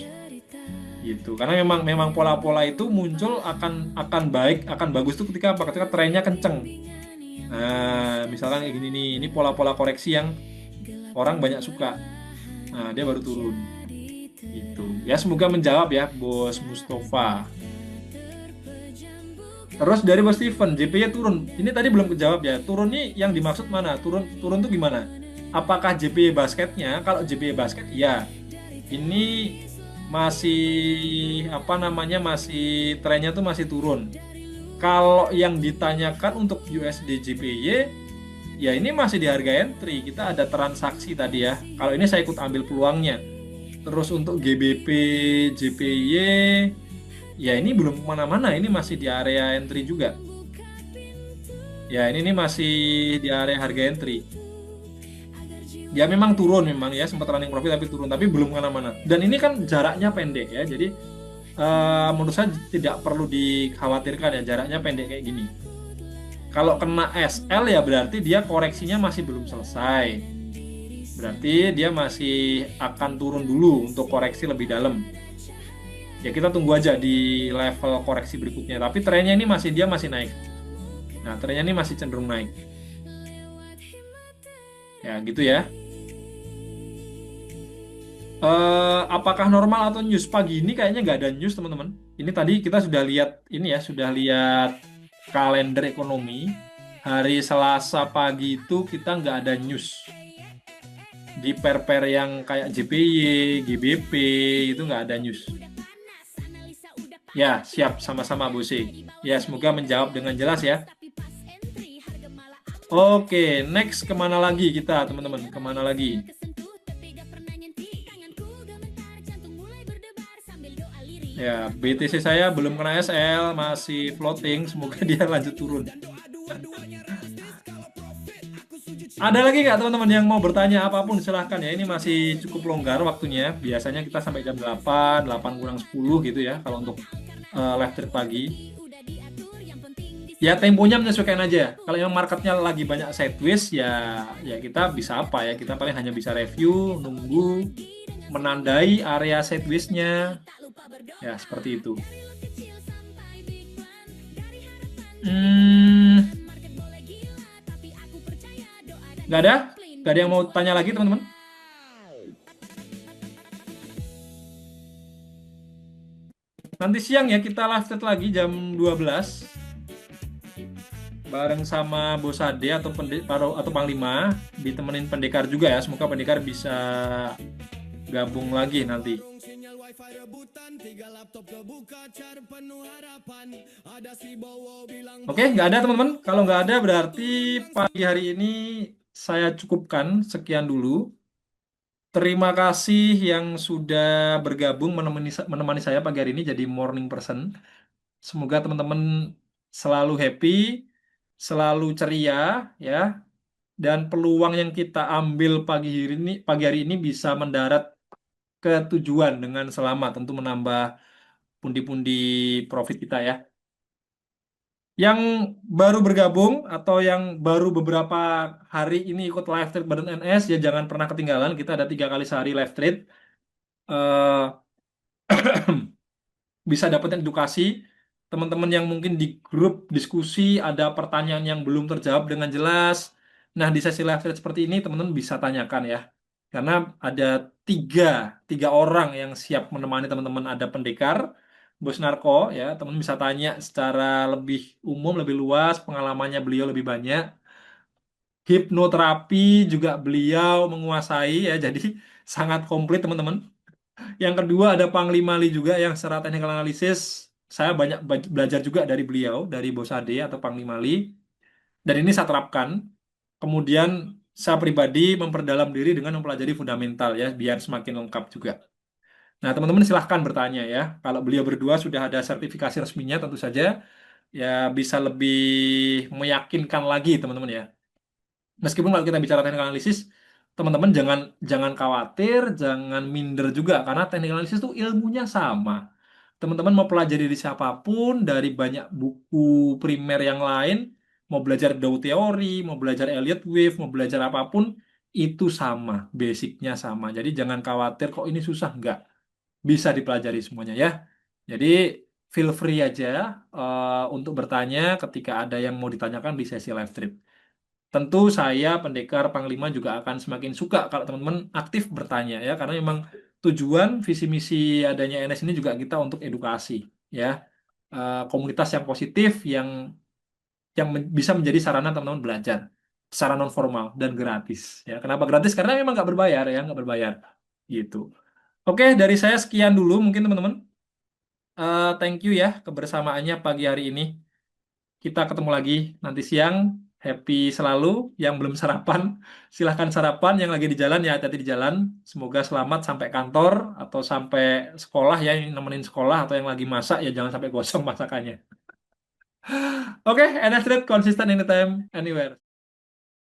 Gitu. Karena memang pola-pola itu muncul akan baik, akan bagus tuh ketika apa? Ketika trennya kenceng. Nah, misalkan kayak gini nih, ini pola-pola koreksi yang orang banyak suka. Nah, dia baru turun. Gitu. Ya, semoga menjawab ya, Bos Mustafa. Terus dari Bos Steven, JP-nya turun. Ini tadi belum kejawab ya. Turun nih yang dimaksud mana? Turun tuh gimana? Apakah JP basketnya? Kalau JP basket, ya. Ini masih apa namanya? Masih trennya tuh masih turun. Kalau yang ditanyakan untuk USD JPY, ya ini masih di harga entry. Kita ada transaksi tadi ya. Kalau ini saya ikut ambil peluangnya. Terus untuk GBP, JPY, ya ini belum kemana-mana. Ini masih di area entry juga. Ya ini masih di area harga entry. Ya memang turun memang ya, sempat running profit tapi turun. Tapi belum kemana-mana. Dan ini kan jaraknya pendek ya. Jadi menurut saya tidak perlu dikhawatirkan ya, jaraknya pendek kayak gini. Kalau kena SL ya berarti dia koreksinya masih belum selesai. Berarti dia masih akan turun dulu untuk koreksi lebih dalam. Ya kita tunggu aja di level koreksi berikutnya. Tapi trennya ini dia masih naik. Nah, trennya ini masih cenderung naik. Ya gitu ya. Apakah normal atau news pagi ini kayaknya nggak ada news teman-teman. Ini tadi kita sudah lihat ini ya, sudah lihat kalender ekonomi. Hari Selasa pagi itu kita nggak ada news. Di pair-pair yang kayak JPY, GBP itu nggak ada news. Ya, siap sama-sama Bose. Ya, semoga menjawab dengan jelas ya. Oke, next kemana lagi kita teman-teman? Kemana lagi? Ya, BTC saya belum kena SL, masih floating. Semoga dia lanjut turun. Ada lagi nggak teman-teman yang mau bertanya apapun silahkan ya. Ini masih cukup longgar waktunya. Biasanya kita sampai jam 8, 8 kurang 10 gitu ya. Kalau untuk live trade pagi. Ya temponya menyesuaikan aja. Kalau yang marketnya lagi banyak sideways ya kita bisa apa ya? Kita paling hanya bisa review, nunggu, menandai area sideways-nya. Ya, seperti itu. Nggak ada? Nggak ada yang mau tanya lagi, teman-teman? Nanti siang ya, kita live chat lagi jam 12. Bareng sama Bos Ade atau Panglima. Ditemenin pendekar juga ya. Semoga pendekar bisa gabung lagi nanti. Oke, nggak ada teman-teman. Kalau nggak ada berarti pagi hari ini saya cukupkan. Sekian dulu. Terima kasih yang sudah bergabung menemani saya pagi hari ini jadi morning person. Semoga teman-teman selalu happy, selalu ceria ya. Dan peluang yang kita ambil pagi hari ini bisa mendarat ke tujuan dengan selamat, tentu menambah pundi-pundi profit kita ya. Yang baru bergabung atau yang baru beberapa hari ini ikut live trade bareng NS ya jangan pernah ketinggalan. Kita ada 3 kali sehari live trade. Bisa dapetin edukasi. Teman-teman yang mungkin di grup diskusi ada pertanyaan yang belum terjawab dengan jelas. Nah di sesi live trade seperti ini teman-teman bisa tanyakan ya. Karena ada tiga orang yang siap menemani teman-teman. Ada pendekar, bos narko ya, teman bisa tanya secara lebih umum, lebih luas, pengalamannya beliau lebih banyak. Hipnoterapi juga beliau menguasai ya, jadi sangat komplit teman-teman. Yang kedua ada Panglima Lee juga yang secara technical analysis saya banyak belajar juga dari beliau, dari Bos Ade atau Panglima Lee. Dan ini saya terapkan. Kemudian saya pribadi memperdalam diri dengan mempelajari fundamental ya, biar semakin lengkap juga. Nah, teman-teman silahkan bertanya ya. Kalau beliau berdua sudah ada sertifikasi resminya, tentu saja ya bisa lebih meyakinkan lagi teman-teman ya. Meskipun kalau kita bicara teknik analisis, teman-teman jangan jangan khawatir, jangan minder juga karena teknik analisis itu ilmunya sama. Teman-teman mau pelajari dari siapapun, dari banyak buku primer yang lain, mau belajar Dow teori, mau belajar Elliott Wave, mau belajar apapun, itu sama, basicnya sama. Jadi jangan khawatir kok ini susah, enggak. Bisa dipelajari semuanya ya. Jadi feel free aja untuk bertanya ketika ada yang mau ditanyakan di sesi live stream. Tentu saya pendekar Panglima juga akan semakin suka kalau teman-teman aktif bertanya ya, karena memang tujuan visi misi adanya NS ini juga kita untuk edukasi ya. Komunitas yang positif yang bisa menjadi sarana teman-teman belajar secara non formal dan gratis ya. Kenapa gratis? Karena memang nggak berbayar ya, nggak berbayar gitu. Oke, dari saya sekian dulu mungkin teman-teman. Thank you ya kebersamaannya pagi hari ini. Kita ketemu lagi nanti siang. Happy selalu. Yang belum sarapan, silahkan sarapan. Yang lagi di jalan ya hati-hati di jalan. Semoga selamat sampai kantor atau sampai sekolah ya, yang nemenin sekolah atau yang lagi masak ya jangan sampai gosong masakannya. Oke, NS Trade konsisten anytime, anywhere.